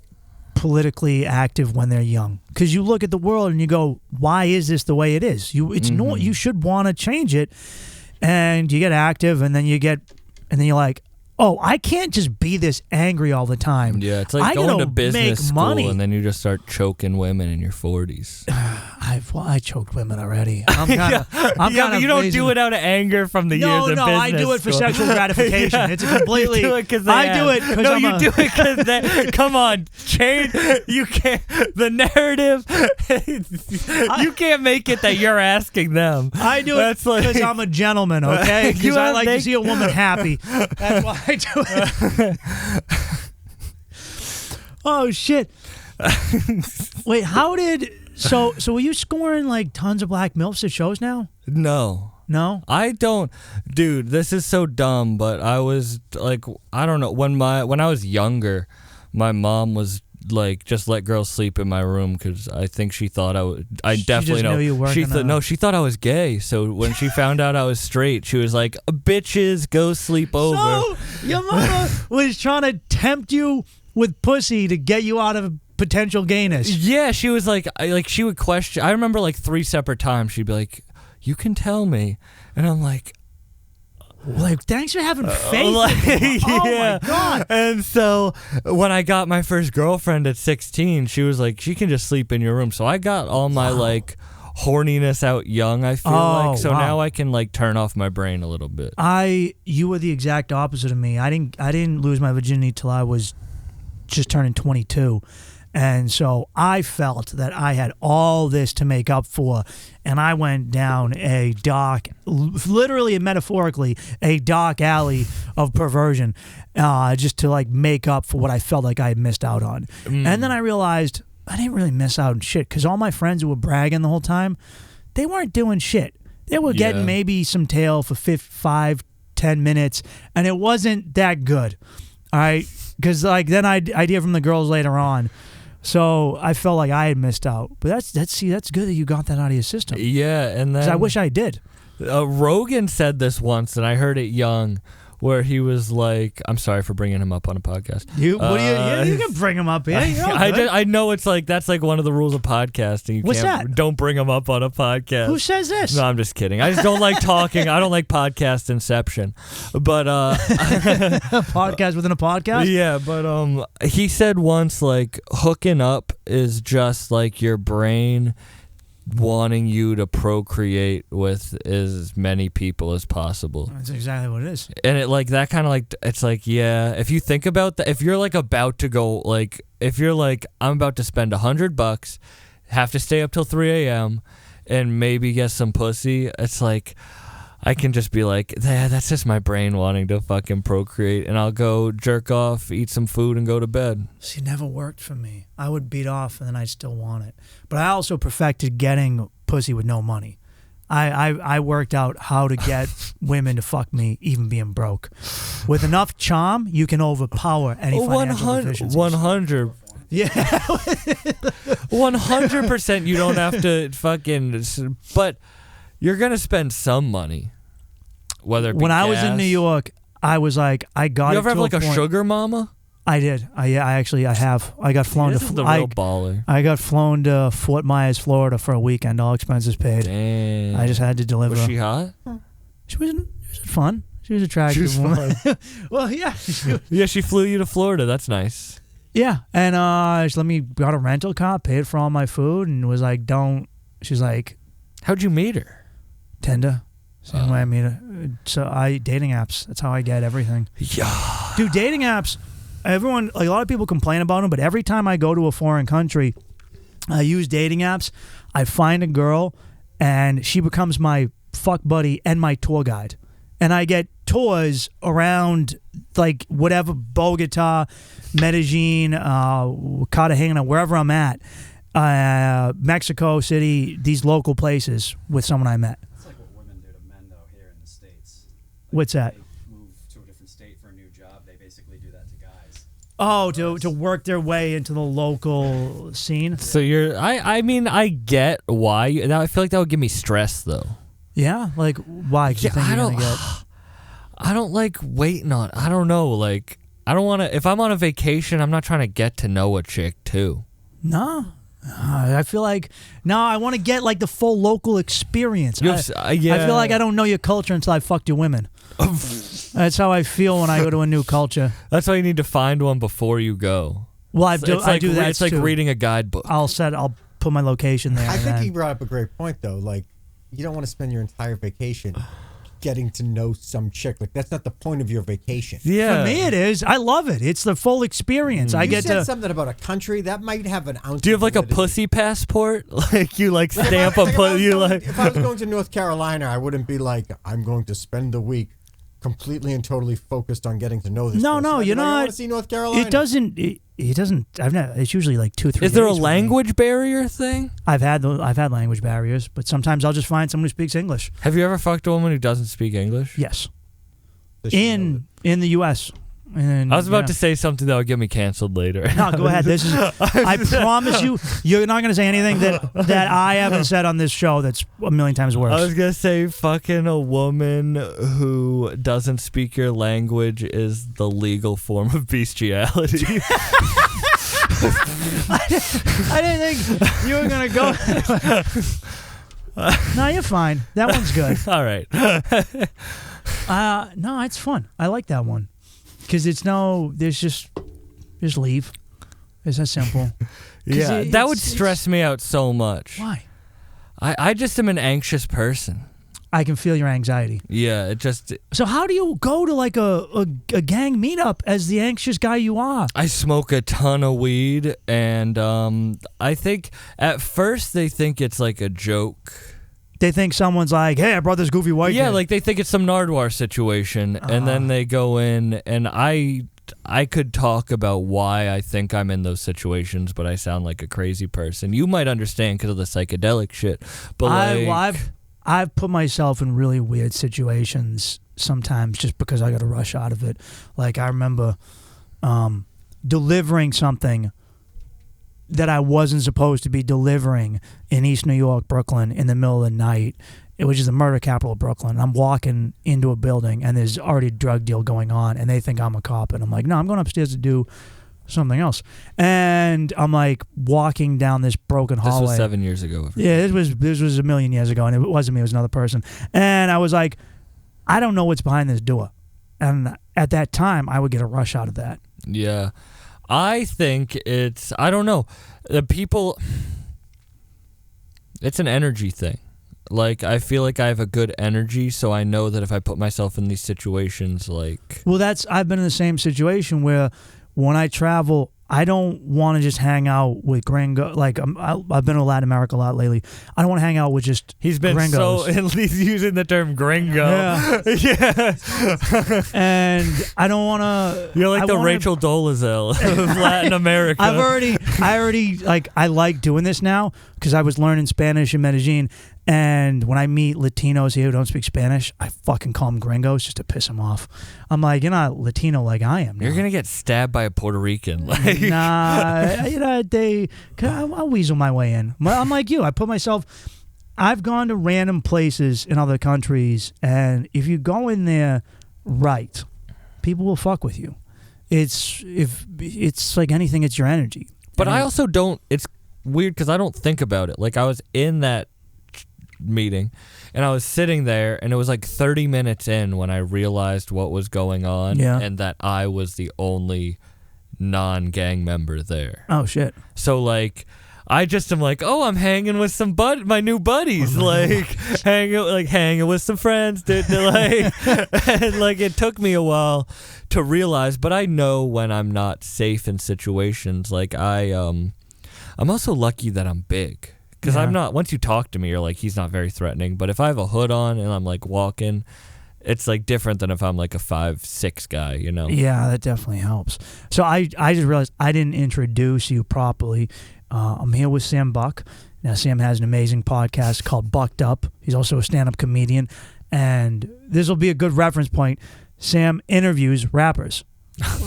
Speaker 2: politically active when they're young, because you look at the world and you go, "Why is this the way it is?" You should want to change it, and you get active, and then you're like, "Oh, I can't just be this angry all the time."
Speaker 3: Yeah, it's like
Speaker 2: I
Speaker 3: going
Speaker 2: gotta
Speaker 3: to business
Speaker 2: make
Speaker 3: school
Speaker 2: money.
Speaker 3: and then you just start choking women in your 40s.
Speaker 2: I choked women already. But
Speaker 3: you don't do it out of anger from the years of business
Speaker 2: I do it for
Speaker 3: school.
Speaker 2: sexual gratification. It's a completely.
Speaker 3: You do it because
Speaker 2: I do it because
Speaker 3: No,
Speaker 2: I'm
Speaker 3: you do it because they. Come on, change. You can't. The narrative. You can't make it that you're asking them.
Speaker 2: I do it because I'm a gentleman, okay? Because I like to see a woman happy. That's why I do it. Oh, shit. Wait, how did... So were you scoring like tons of black MILFs at shows now?
Speaker 3: No.
Speaker 2: No?
Speaker 3: I don't, dude. This is so dumb, but I was like, I don't know. When I was younger, my mom was like, just let girls sleep in my room because I think she thought I would. I definitely
Speaker 2: just knew you weren't gonna-
Speaker 3: she thought I was gay. So when she found out I was straight, she was like, "Bitches, go sleep over."
Speaker 2: So your mama was trying to tempt you with pussy to get you out of potential gayness.
Speaker 3: Yeah, she was like she would question. I remember like 3 separate times she'd be like, "You can tell me," and I'm like.
Speaker 2: Thanks for having faith. Oh
Speaker 3: Yeah.
Speaker 2: my God.
Speaker 3: And so when I got my first girlfriend at 16, she was like, she can just sleep in your room. So I got all my like horniness out young, I feel like. So now I can like turn off my brain a little bit.
Speaker 2: You were the exact opposite of me. I didn't lose my virginity till I was just turning 22. And so I felt that I had all this to make up for, and I went down a dark, literally and metaphorically, a dark alley of perversion, just to like make up for what I felt like I had missed out on. And then I realized I didn't really miss out on shit, because all my friends who were bragging the whole time, they weren't doing shit. They were getting maybe some tail for 5-10 minutes, and it wasn't that good. All right, because like then I'd hear from the girls later on. So I felt like I had missed out, but that's good that you got that out of your system.
Speaker 3: Yeah, and then
Speaker 2: 'Cause I wish I did.
Speaker 3: Rogan said this once, and I heard it young, where he was like, I'm sorry for bringing him up on a podcast.
Speaker 2: You can bring him up here.
Speaker 3: I know it's like that's like one of the rules of podcasting. You
Speaker 2: What's
Speaker 3: can't,
Speaker 2: that?
Speaker 3: Don't bring him up on a podcast.
Speaker 2: Who says this?
Speaker 3: No, I'm just kidding. I just don't like talking. I don't like podcast inception. But
Speaker 2: A podcast within a podcast?
Speaker 3: yeah, but he said once like hooking up is just like your brain wanting you to procreate with as many people as possible.
Speaker 2: That's exactly what it is.
Speaker 3: And it like that kind of like, it's like, yeah, if you think about that, if you're like about to go, like if you're like, I'm about to spend $100, have to stay up till 3 a.m. and maybe get some pussy, it's like, I can just be like, that's just my brain wanting to fucking procreate, and I'll go jerk off, eat some food, and go to bed.
Speaker 2: See, it never worked for me. I would beat off and then I'd still want it. But I also perfected getting pussy with no money. I worked out how to get women to fuck me, even being broke. With enough charm, you can overpower any financial deficiencies.
Speaker 3: 100.
Speaker 2: Yeah.
Speaker 3: 100% you don't have to fucking, but you're going to spend some money. Whether it be
Speaker 2: when I was in
Speaker 3: gas.
Speaker 2: New York, I was like, I got
Speaker 3: You
Speaker 2: it
Speaker 3: ever have
Speaker 2: to
Speaker 3: like a
Speaker 2: point.
Speaker 3: sugar mama?
Speaker 2: I did. I have. I got flown
Speaker 3: This
Speaker 2: to
Speaker 3: is the real baller.
Speaker 2: I got flown to Fort Myers, Florida for a weekend, all expenses paid.
Speaker 3: Damn.
Speaker 2: I just had to deliver.
Speaker 3: Was she hot?
Speaker 2: She was fun. She was attractive.
Speaker 3: She was
Speaker 2: woman. Well, yeah.
Speaker 3: Yeah, she flew you to Florida. That's nice.
Speaker 2: Yeah, and she let me got a rental car, paid for all my food, and was like, "Don't." She's like,
Speaker 3: How'd you meet her?
Speaker 2: Tinder. Same way I meet her. So dating apps. That's how I get everything.
Speaker 3: Yeah.
Speaker 2: Dude, dating apps. Everyone, like a lot of people complain about them, but every time I go to a foreign country, I use dating apps. I find a girl, and she becomes my fuck buddy and my tour guide. And I get tours around, like, whatever, Bogota, Medellin, Cartagena, wherever I'm at, Mexico City, these local places with someone I met.
Speaker 5: It's like what women do to men, though, here in the States.
Speaker 2: What's that?
Speaker 5: They move to a different state for a new job. They basically do that to guys.
Speaker 2: Oh, to work their way into the local scene?
Speaker 3: So I mean, I get why. Now I feel like that would give me stress, though.
Speaker 2: Yeah? Like, why? 'Cause you think you're gonna get...
Speaker 3: I don't like waiting on. I don't know. Like, I don't want to. If I'm on a vacation, I'm not trying to get to know a chick too.
Speaker 2: No. I feel like, no, I want to get like the full local experience.
Speaker 3: Yeah.
Speaker 2: I feel like I don't know your culture until I fucked your women. That's how I feel when I go to a new culture.
Speaker 3: That's why you need to find one before you go.
Speaker 2: Well, I
Speaker 3: It's
Speaker 2: do
Speaker 3: like,
Speaker 2: that
Speaker 3: It's like
Speaker 2: too.
Speaker 3: reading a guidebook.
Speaker 2: I'll put my location there.
Speaker 4: I
Speaker 2: and
Speaker 4: think
Speaker 2: then-
Speaker 4: he brought up a great point, though. Like, you don't want to spend your entire vacation getting to know some chick. Like, that's not the point of your vacation.
Speaker 3: Yeah.
Speaker 2: For me, it is. I love it. It's the full experience. I
Speaker 4: You
Speaker 2: get
Speaker 4: said
Speaker 2: to.
Speaker 4: something about a country that might have an ounce.
Speaker 3: Do you have
Speaker 4: of
Speaker 3: like a
Speaker 4: validity.
Speaker 3: pussy passport? Like you like stamp a
Speaker 4: Like,
Speaker 3: pussy? You like.
Speaker 4: if I was going to North Carolina, I wouldn't be like, I'm going to spend the week completely and totally focused on getting to know this.
Speaker 2: No,
Speaker 4: person.
Speaker 2: no,
Speaker 4: I'd be
Speaker 2: you're
Speaker 4: like, I
Speaker 2: not.
Speaker 4: want to see North Carolina.
Speaker 2: It doesn't. It doesn't. I've not. It's usually like 2-3.
Speaker 3: Is there a
Speaker 2: days for me.
Speaker 3: language barrier thing?
Speaker 2: I've had language barriers, but sometimes I'll just find someone who speaks English.
Speaker 3: Have you ever fucked a woman who doesn't speak English?
Speaker 2: Yes.
Speaker 4: Does she know
Speaker 2: In the U.S. And,
Speaker 3: I was about to say something that would get me canceled later.
Speaker 2: No, go ahead. This is. I promise you're not going to say anything that I haven't said on this show. That's a million times worse.
Speaker 3: I was gonna say fucking a woman who doesn't speak your language is the legal form of bestiality.
Speaker 2: I didn't think you were going to go. No, you're fine. That one's good.
Speaker 3: All right.
Speaker 2: No, it's fun. I like that one because there's just leave. It's that simple.
Speaker 3: Yeah, that would stress me out so much.
Speaker 2: Why?
Speaker 3: I just am an anxious person.
Speaker 2: I can feel your anxiety.
Speaker 3: Yeah, it just.
Speaker 2: So how do you go to like a gang meetup as the anxious guy you are?
Speaker 3: I smoke a ton of weed, and I think at first they think it's like a joke.
Speaker 2: They think someone's like, "Hey, I brought this goofy white
Speaker 3: Yeah,
Speaker 2: kid."
Speaker 3: like they think it's some Nardwuar situation, and then they go in, and I could talk about why I think I'm in those situations, but I sound like a crazy person. You might understand because of the psychedelic shit, but like,
Speaker 2: I've put myself in really weird situations sometimes just because I got to rush out of it. Like I remember delivering something that I wasn't supposed to be delivering in East New York, Brooklyn, in the middle of the night. It was just the murder capital of Brooklyn. I'm walking into a building and there's already a drug deal going on and they think I'm a cop. And I'm like, no, I'm going upstairs to do something else. And I'm like walking down this broken
Speaker 3: this
Speaker 2: hallway.
Speaker 3: was 7 years ago.
Speaker 2: Yeah, this was a million years ago, and it wasn't me, it was another person. And I was like, I don't know what's behind this door. And at that time, I would get a rush out of that.
Speaker 3: Yeah. I think it's, I don't know. The people, it's an energy thing. Like, I feel like I have a good energy, so I know that if I put myself in these situations, like...
Speaker 2: Well, I've been in the same situation where when I travel, I don't want to just hang out with gringo. Like I've been to Latin America a lot lately. I don't want to hang out with just
Speaker 3: He's been
Speaker 2: gringos.
Speaker 3: he's using the term gringo.
Speaker 2: Yeah.
Speaker 3: Yeah.
Speaker 2: And I don't want to.
Speaker 3: You're like Rachel Dolezal of Latin America.
Speaker 2: I already like, I like doing this now because I was learning Spanish in Medellin. And when I meet Latinos here who don't speak Spanish, I fucking call them gringos just to piss them off. I'm like, you're not Latino like I am.
Speaker 3: You're going to get stabbed by a Puerto Rican. Like.
Speaker 2: Nah, I'll weasel my way in. I'm like you. I've gone to random places in other countries, and if you go in there right, people will fuck with you. It's like anything, it's your energy.
Speaker 3: But I also don't, it's weird because I don't think about it. Like I was in that meeting and I was sitting there and it was like 30 minutes in when I realized what was going on and that I was the only non-gang member there.
Speaker 2: Oh shit.
Speaker 3: So like I just am like, oh, I'm hanging with some my new buddies, hanging with some friends, dude. And like it took me a while to realize, but I know when I'm not safe in situations. Like I'm also lucky that I'm big. Because I'm not, once you talk to me, you're like, he's not very threatening. But if I have a hood on and I'm like walking, it's like different than if I'm like a 5'6" guy, you know?
Speaker 2: Yeah, that definitely helps. So I just realized I didn't introduce you properly. I'm here with Sam Buck. Now, Sam has an amazing podcast called Bucked Up. He's also a stand-up comedian. And this will be a good reference point. Sam interviews rappers.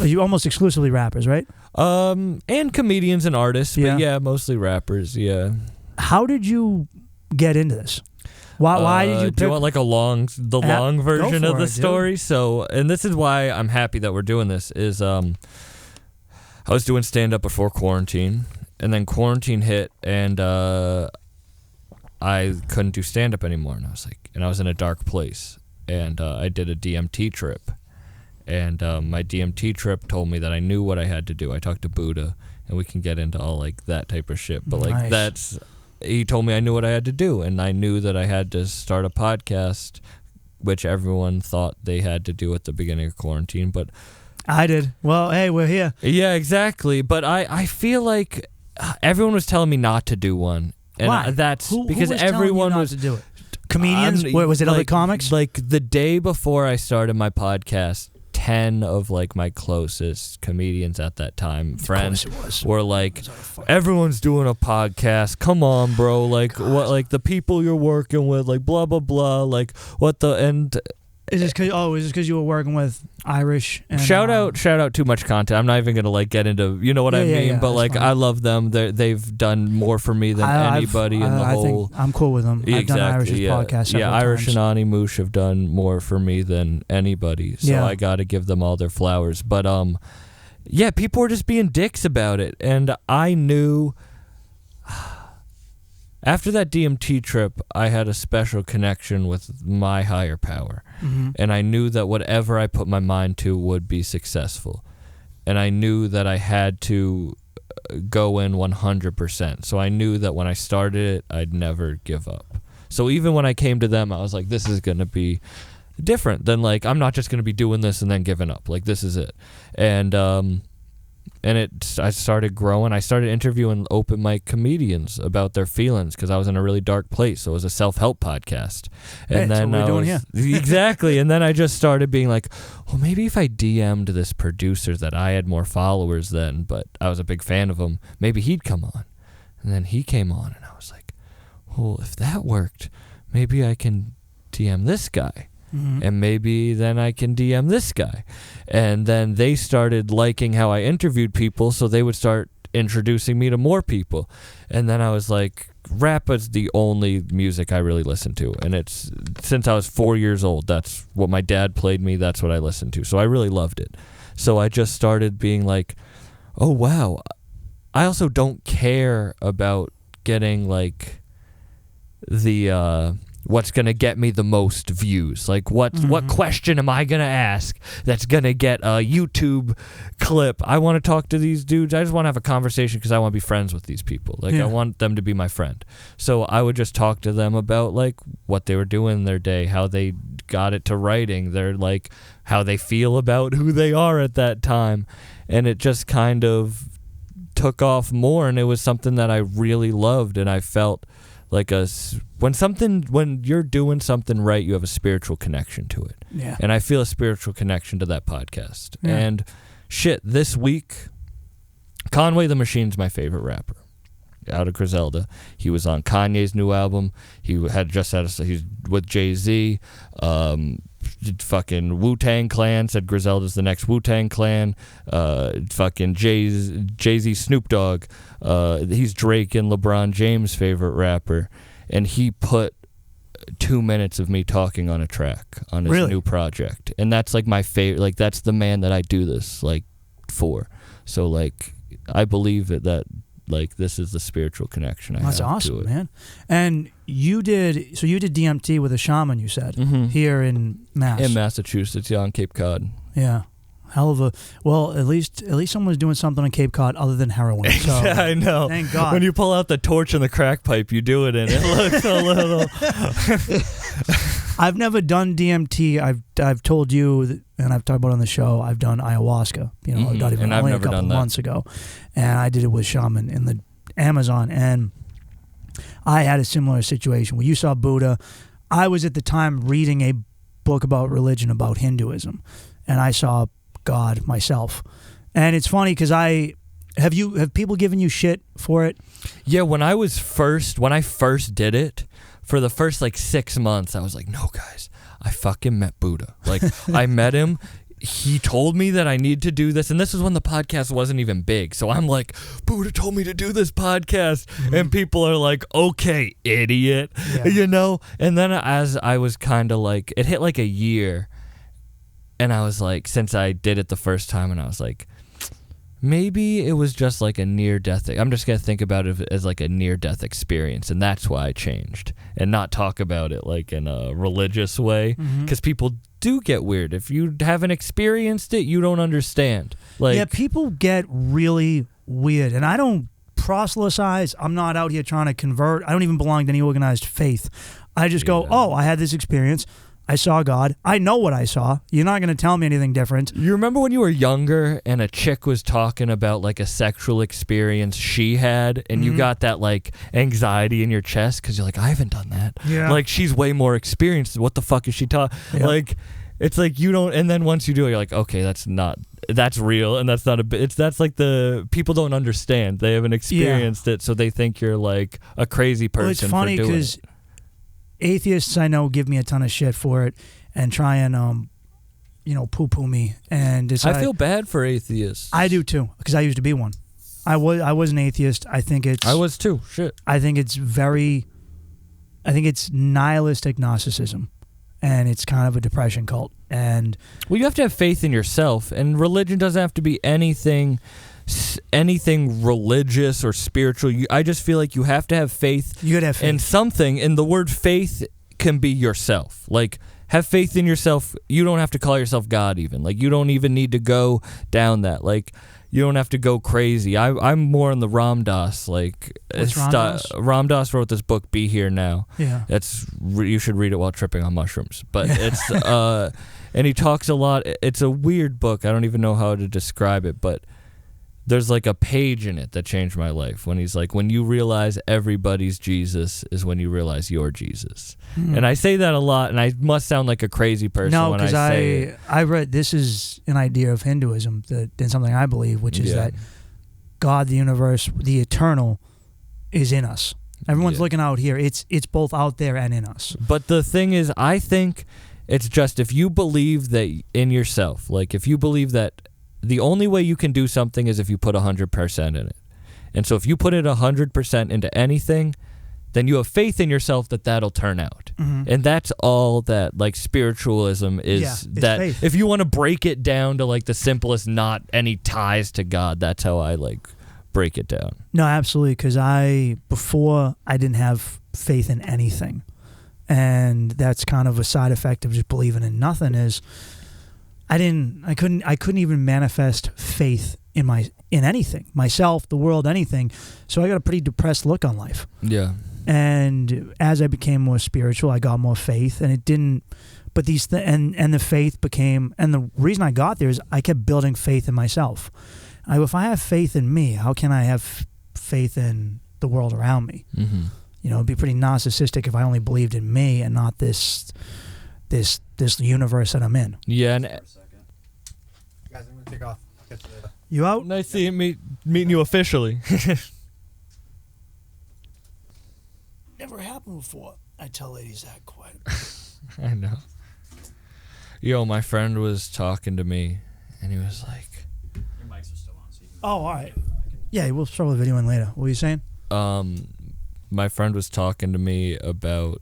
Speaker 2: You almost exclusively rappers, right?
Speaker 3: And comedians and artists.
Speaker 2: Yeah.
Speaker 3: But yeah, mostly rappers, yeah.
Speaker 2: How did you get into this? Why did you pick?
Speaker 3: Do you want like long version of the story? Dude. So, and this is why I'm happy that we're doing this, is I was doing stand-up before quarantine, and then quarantine hit, and I couldn't do stand-up anymore, and I was in a dark place, and I did a DMT trip, and my DMT trip told me that I knew what I had to do. I talked to Buddha, and we can get into all like that type of shit, but like
Speaker 2: nice.
Speaker 3: He told me I knew what I had to do, and I knew that I had to start a podcast, which everyone thought they had to do at the beginning of quarantine, but
Speaker 2: I did. Well, hey, we're here.
Speaker 3: Yeah, exactly. But I feel like everyone was telling me not to do one. And
Speaker 2: why?
Speaker 3: That's
Speaker 2: who
Speaker 3: because
Speaker 2: was
Speaker 3: everyone
Speaker 2: telling you not
Speaker 3: was
Speaker 2: to do it. Comedians? Was it
Speaker 3: like,
Speaker 2: other comics?
Speaker 3: Like the day before I started my podcast, 10 of like my closest comedians at that time, friends, were like, everyone's doing a podcast. Come on, bro. Like what? Like the people you're working with, like blah blah blah. Like what the and.
Speaker 2: Is this because you were working with Irish? And,
Speaker 3: shout out too much content. I'm not even gonna like get into what I mean, but like fine. I love them. They've done more for me than anybody in the whole.
Speaker 2: I'm cool with them.
Speaker 3: Exactly,
Speaker 2: I've done Irish's podcast several
Speaker 3: Irish
Speaker 2: times.
Speaker 3: and Ani Moosh have done more for me than anybody. So I got to give them all their flowers. But people were just being dicks about it, and I knew. After that DMT trip, I had a special connection with my higher power. Mm-hmm. And I knew that whatever I put my mind to would be successful. And I knew that I had to go in 100%. So I knew that when I started it, I'd never give up. So even when I came to them, I was like, this is going to be different than like, I'm not just going to be doing this and then giving up. Like, this is it. And I started growing. I started interviewing open mic comedians about their feelings because I was in a really dark place. So it was a self-help podcast. And then
Speaker 2: that's what we're doing here.
Speaker 3: Exactly. And then I just started being like, well, maybe if I DM'd this producer that I had more followers then, but I was a big fan of him, maybe he'd come on. And then he came on, and I was like, well, if that worked, maybe I can DM this guy. Mm-hmm. And maybe then I can DM this guy. And then they started liking how I interviewed people, so they would start introducing me to more people. And then I was like, rap is the only music I really listen to. And it's since I was 4 years old, that's what my dad played me, that's what I listened to. So I really loved it. So I just started being like, oh, wow. I also don't care about getting like the... what's going to get me the most views? Like, what question am I going to ask that's going to get a YouTube clip? I want to talk to these dudes. I just want to have a conversation because I want to be friends with these people. Like, I want them to be my friend. So I would just talk to them about, like, what they were doing in their day, how they got it to writing, their, like, how they feel about who they are at that time. And it just kind of took off more, and it was something that I really loved, and I felt like when you're doing something right, you have a spiritual connection to it.
Speaker 2: Yeah.
Speaker 3: And I feel a spiritual connection to that podcast.
Speaker 2: Yeah.
Speaker 3: And shit, this week, Conway the Machine's my favorite rapper out of Griselda. He was on Kanye's new album. He's with Jay-Z. Fucking Wu-Tang Clan said Griselda's the next Wu-Tang Clan. Fucking Jay-Z Snoop Dogg. He's Drake and LeBron James' favorite rapper. And he put 2 minutes of me talking on a track on his new project. And that's like my favorite. Like, that's the man that I do this like for. So like, I believe that like this is the spiritual connection I have to it. That's awesome,
Speaker 2: man. And you did DMT with a shaman, you said, here in
Speaker 3: Massachusetts, on Cape Cod.
Speaker 2: Yeah. Hell of a, well, at least someone was doing something on Cape Cod other than heroin. So,
Speaker 3: yeah, I know.
Speaker 2: Thank God.
Speaker 3: When you pull out the torch and the crack pipe, you do it in. It looks a little.
Speaker 2: I've never done DMT. I've told you, and I've talked about it on the show, I've done ayahuasca. Not even only a couple months ago, and I did it with shaman in the Amazon, and I had a similar situation where you saw Buddha. I was at the time reading a book about religion, about Hinduism, and I saw God myself. And it's funny because have people given you shit for it?
Speaker 3: Yeah, when I first did it, for the first like 6 months, I was like, no guys, I fucking met Buddha. Like, I met him. He told me that I need to do this, and this is when the podcast wasn't even big. So I'm like, Buddha told me to do this podcast, and people are like, okay, idiot, And then as I was kind of like, it hit like a year, and I was like, since I did it the first time, and I was like, maybe it was just like a near-death. I'm just going to think about it as like a near-death experience, and that's why I changed, and not talk about it like in a religious way, because people do get weird. If you haven't experienced it, you don't understand. Like, yeah,
Speaker 2: people get really weird, and I don't proselytize. I'm not out here trying to convert. I don't even belong to any organized faith. I just go, I had this experience. I saw God. I know what I saw. You're not going to tell me anything different.
Speaker 3: You remember when you were younger and a chick was talking about like a sexual experience she had, and you got that like anxiety in your chest because you're like, I haven't done that.
Speaker 2: Yeah.
Speaker 3: Like, she's way more experienced. What the fuck is she talking? Yep. Like, it's like you don't. And then once you do it, you're like, okay, that's real, and that's not a bit. That's like the people don't understand. They haven't experienced it, so they think you're like a crazy person.
Speaker 2: Well, it's funny
Speaker 3: because
Speaker 2: atheists I know give me a ton of shit for it and try and poo-poo me, and
Speaker 3: I feel bad for atheists.
Speaker 2: I do too, because I used to be one. I was an atheist. I was too. Shit. I think it's nihilist agnosticism, and it's kind of a depression cult. And
Speaker 3: well, you have to have faith in yourself, and religion doesn't have to be anything religious or spiritual. I just feel like you have to have faith.
Speaker 2: You gotta have faith
Speaker 3: in something, and the word faith can be yourself. Like, have faith in yourself. You don't have to call yourself God even. Like, you don't even need to go down that. Like, you don't have to go crazy. I'm more in the Ram Dass. Like,
Speaker 2: what's Ram Dass?
Speaker 3: Ram Dass wrote this book, Be Here Now.
Speaker 2: Yeah.
Speaker 3: You should read it while tripping on mushrooms. But it's and he talks a lot. It's a weird book. I don't even know how to describe it, but there's like a page in it that changed my life when he's like, when you realize everybody's Jesus is when you realize you're Jesus. And I say that a lot, and I must sound like a crazy person when I say it.
Speaker 2: I read, this is an idea of Hinduism, and something I believe, which is that God, the universe, the eternal, is in us. Everyone's looking out here. It's both out there and in us.
Speaker 3: But the thing is, I think it's just if you believe that in yourself, like if you believe that the only way you can do something is if you put 100% in it. And so if you put it 100% into anything, then you have faith in yourself that that'll turn out. And that's all that like spiritualism is. That faith. If you want to break it down to like the simplest, not any ties to God, that's how I like break it down.
Speaker 2: No, absolutely. Because before I didn't have faith in anything. And that's kind of a side effect of just believing in nothing is I couldn't even manifest faith in anything, myself, the world, anything. So I got a pretty depressed look on life.
Speaker 3: Yeah.
Speaker 2: And as I became more spiritual, I got more faith, and it didn't. But and the faith became, and the reason I got there is I kept building faith in myself, If I have faith in me, how can I have faith in the world around me?
Speaker 3: Mm-hmm.
Speaker 2: You know, it'd be pretty narcissistic if I only believed in me and not this universe that I'm in.
Speaker 3: Yeah, and
Speaker 5: For a second.
Speaker 4: Guys, I'm gonna take off. I'll catch you later.
Speaker 2: You out?
Speaker 3: nice meeting you officially.
Speaker 2: Never happened before. I tell ladies that quite.
Speaker 3: I know. Yo, my friend was talking to me, and he was like,
Speaker 5: Your mics are still on, so you can.
Speaker 2: Oh, all right. Yeah, we'll throw the video in later. What were you saying?
Speaker 3: my friend was talking to me about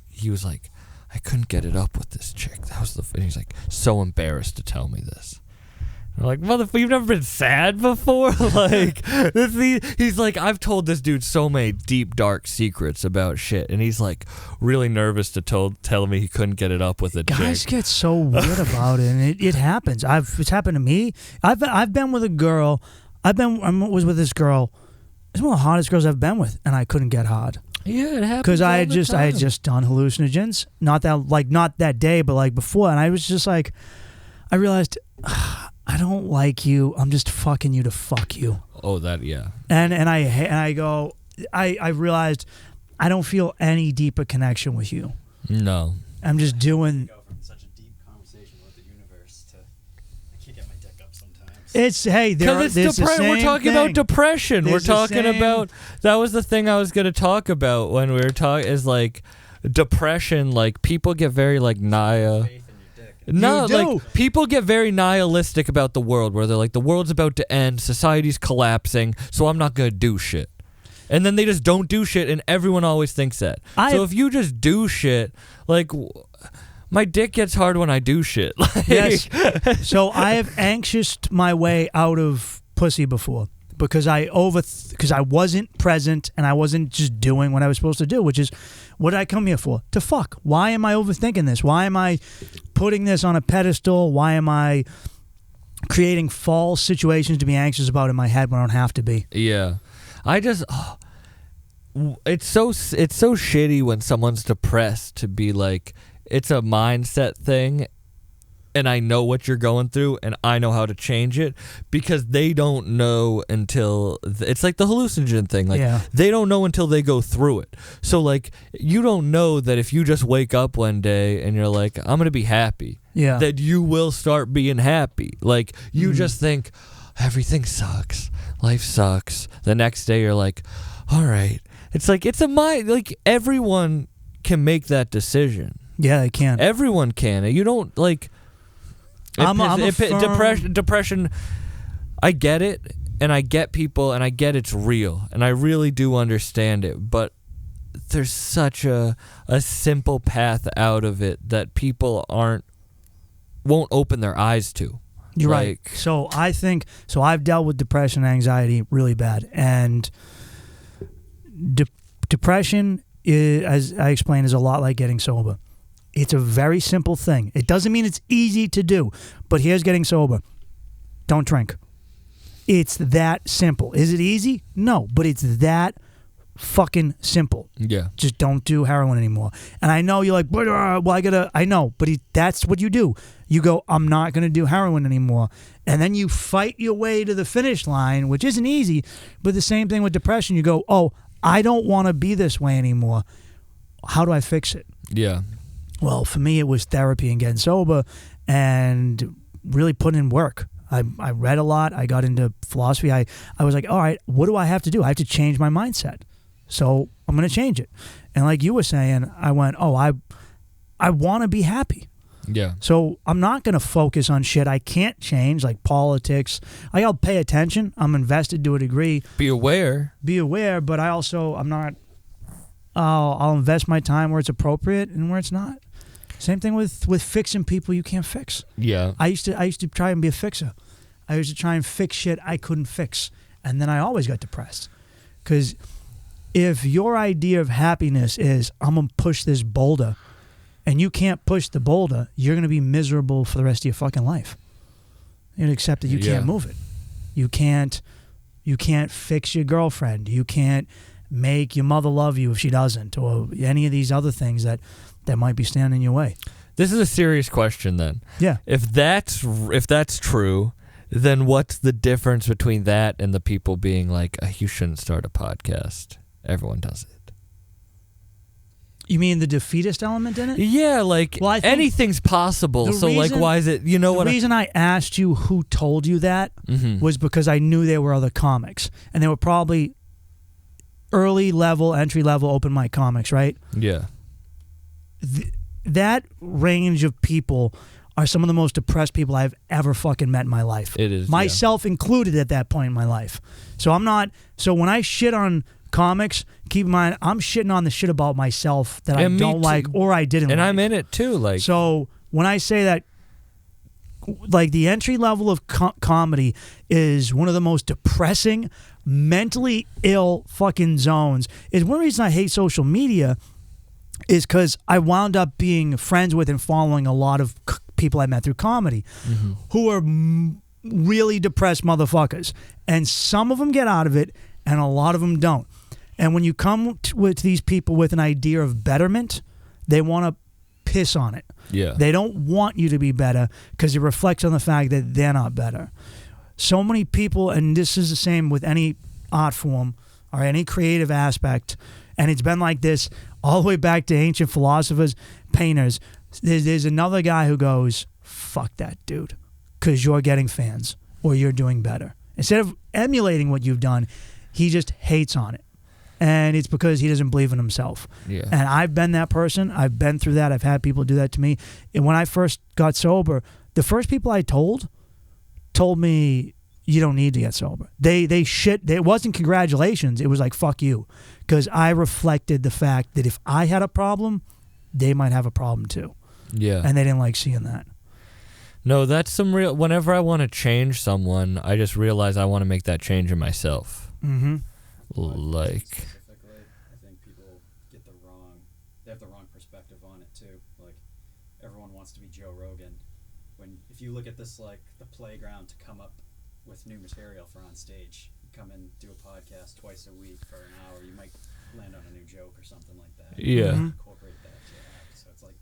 Speaker 3: he was like, I couldn't get it up with this chick. That was and he's like, so embarrassed to tell me this. I'm like, motherfucker, you've never been sad before? Like, he's like, I've told this dude so many deep, dark secrets about shit, and he's like really nervous to tell me he couldn't get it up with a
Speaker 2: Guys
Speaker 3: chick.
Speaker 2: get so weird about it, and it happens. It's happened to me. I've been with a girl. I was with this girl. It's one of the hottest girls I've been with, and I couldn't get hard.
Speaker 3: Yeah, it happens.
Speaker 2: Because I had
Speaker 3: all the time.
Speaker 2: just done hallucinogens. Not that day, but like before, and I was just like, I realized I don't like you. I'm just fucking you to fuck you.
Speaker 3: Oh, that, yeah.
Speaker 2: And I go, I realized I don't feel any deeper connection with you.
Speaker 3: No.
Speaker 2: I'm just doing.
Speaker 5: Go from such a deep conversation with the universe to I can't get my dick up sometimes.
Speaker 2: It's
Speaker 3: Because it's we're talking about depression.
Speaker 2: There's
Speaker 3: We're
Speaker 2: the
Speaker 3: talking
Speaker 2: same-
Speaker 3: about, that was the thing I was going to talk about when we were talking, is like depression. Like people get very like
Speaker 5: Faith in your dick.
Speaker 3: No,
Speaker 2: You do.
Speaker 3: like people get very nihilistic about the world, where they're like, the world's about to end, society's collapsing, so I'm not gonna do shit. And then they just don't do shit, and everyone always thinks that. So if you just do shit, like my dick gets hard when I do shit. Like,
Speaker 2: Yes. So I have anxious my way out of pussy before because I wasn't present and I wasn't just doing what I was supposed to do, which is what did I come here for? To fuck. Why am I overthinking this? Why am I putting this on a pedestal? Why am I creating false situations to be anxious about in my head when I don't have to be?
Speaker 3: Yeah, I just it's so shitty when someone's depressed to be like, it's a mindset thing, and I know what you're going through and I know how to change it, because they don't know until it's like the hallucinogen thing. Like they don't know until they go through it. So like you don't know that if you just wake up one day and you're like, I'm gonna be happy, that you will start being happy. Like you just think everything sucks, life sucks. The next day you're like, all right. It's like it's a mind. Like everyone can make that decision.
Speaker 2: Yeah, they can.
Speaker 3: Everyone can. You don't like. Depression. I get it, and I get people, and I get it's real, and I really do understand it. But there's such a simple path out of it that people won't open their eyes to.
Speaker 2: You're right. So I think I've dealt with depression and anxiety really bad, and depression is, as I explained, is a lot like getting sober. It's a very simple thing. It doesn't mean it's easy to do, but here's getting sober. Don't drink. It's that simple. Is it easy? No, but it's that fucking simple.
Speaker 3: Yeah.
Speaker 2: Just don't do heroin anymore. And I know you're like, I know, but that's what you do. You go, I'm not going to do heroin anymore. And then you fight your way to the finish line, which isn't easy, but the same thing with depression. You go, oh, I don't want to be this way anymore. How do I fix it?
Speaker 3: Yeah.
Speaker 2: Well, for me, it was therapy and getting sober and really putting in work. I read a lot. I got into philosophy. I was like, all right, what do I have to do? I have to change my mindset. So I'm going to change it. And like you were saying, I went, oh, I want to be happy.
Speaker 3: Yeah.
Speaker 2: So I'm not going to focus on shit I can't change, like politics. I'll pay attention. I'm invested to a degree.
Speaker 3: Be aware,
Speaker 2: but I'll invest my time where it's appropriate and where it's not. Same thing with fixing people you can't fix.
Speaker 3: Yeah.
Speaker 2: I used to try and be a fixer. I used to try and fix shit I couldn't fix. And then I always got depressed. Because if your idea of happiness is, I'm going to push this boulder, and you can't push the boulder, you're going to be miserable for the rest of your fucking life. You accept that you can't move it. You can't fix your girlfriend. You can't make your mother love you if she doesn't, or any of these other things that might be standing in your way.
Speaker 3: This is a serious question then.
Speaker 2: Yeah.
Speaker 3: If that's true, then what's the difference between that and the people being like, you shouldn't start a podcast? Everyone does it.
Speaker 2: You mean the defeatist element in it?
Speaker 3: Yeah, like
Speaker 2: Well, I think
Speaker 3: anything's possible. So like, why is it? You know
Speaker 2: the
Speaker 3: what?
Speaker 2: reason I asked you who told you that was because I knew there were other comics, and they were probably early level, entry level, open mic comics, right?
Speaker 3: Yeah.
Speaker 2: That range of people are some of the most depressed people I've ever fucking met in my life.
Speaker 3: It is,
Speaker 2: myself included at that point in my life. So I'm not. So when I shit on comics, keep in mind I'm shitting on the shit about myself that I don't like or I didn't
Speaker 3: and
Speaker 2: like.
Speaker 3: I'm in it too. Like,
Speaker 2: so when I say that, like, the entry level of comedy is one of the most depressing, mentally ill fucking zones. Is one reason I hate social media is because I wound up being friends with and following a lot of people I met through comedy who are really depressed motherfuckers, and some of them get out of it and a lot of them don't. And when you come with these people with an idea of betterment, they want to piss on it.
Speaker 3: yeah.
Speaker 2: They don't want you to be better because it reflects on the fact that they're not better. So many people, and this is the same with any art form or any creative aspect, and it's been like this all the way back to ancient philosophers, painters. There's another guy who goes, fuck that dude, because you're getting fans or you're doing better. Instead of emulating what you've done, he just hates on it. And it's because he doesn't believe in himself.
Speaker 3: Yeah.
Speaker 2: And I've been that person. I've been through that. I've had people do that to me. And when I first got sober, the first people I told me, you don't need to get sober. They shit. It wasn't congratulations. It was like, fuck you. Because I reflected the fact that if I had a problem, they might have a problem too.
Speaker 3: Yeah.
Speaker 2: And they didn't like seeing that.
Speaker 3: No, that's some real. Whenever I want to change someone, I just realize I want to make that change in myself.
Speaker 2: Mm-hmm.
Speaker 3: Like,
Speaker 5: Specifically, I think people get they have the wrong perspective on it too. Like, everyone wants to be Joe Rogan. If you look at this like the playground to come up with new material for on stage, you come and do a podcast twice a week for an hour, you might land on a new joke or something like that.
Speaker 3: Yeah.
Speaker 5: Incorporate that to your act. So it's like,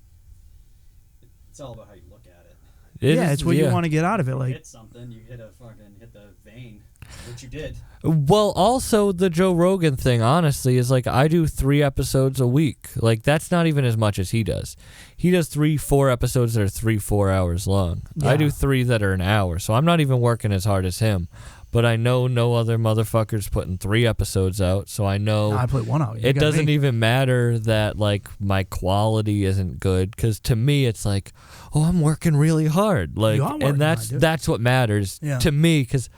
Speaker 5: it's all about how you look at it.
Speaker 2: It's what you want to get out of it.
Speaker 5: You
Speaker 2: Like,
Speaker 5: hit something, you hit the vein, which you did.
Speaker 3: Well, also the Joe Rogan thing, honestly, is like I do 3 episodes a week. Like, that's not even as much as he does. He does 3-4 episodes that are 3-4 hours long.
Speaker 2: Yeah.
Speaker 3: I do 3 that are an hour, so I'm not even working as hard as him. But I know no other motherfucker's putting 3 episodes out, so I know
Speaker 2: no, I put one out. You
Speaker 3: it
Speaker 2: got
Speaker 3: doesn't
Speaker 2: me.
Speaker 3: even matter that like my quality isn't good, because to me it's like, oh, I'm working really hard. Like,
Speaker 2: You are working
Speaker 3: and
Speaker 2: hard, dude.
Speaker 3: that's what matters
Speaker 2: Yeah.
Speaker 3: to me, because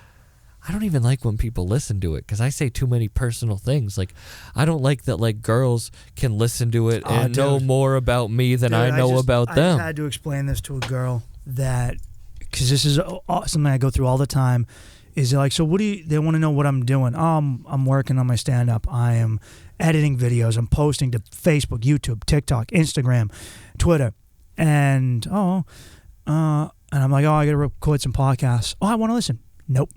Speaker 3: I don't even like when people listen to it because I say too many personal things. Like, I don't like that like girls can listen to it and know more about me than I know about
Speaker 2: I
Speaker 3: them.
Speaker 2: just had to explain this to a girl that, because this is something I go through all the time. Is they're like, so what do you? They want to know what I'm doing. I'm working on my stand up. I am editing videos. I'm posting to Facebook, YouTube, TikTok, Instagram, Twitter, and I'm like, oh, I got to record some podcasts. Oh, I want to listen. Nope.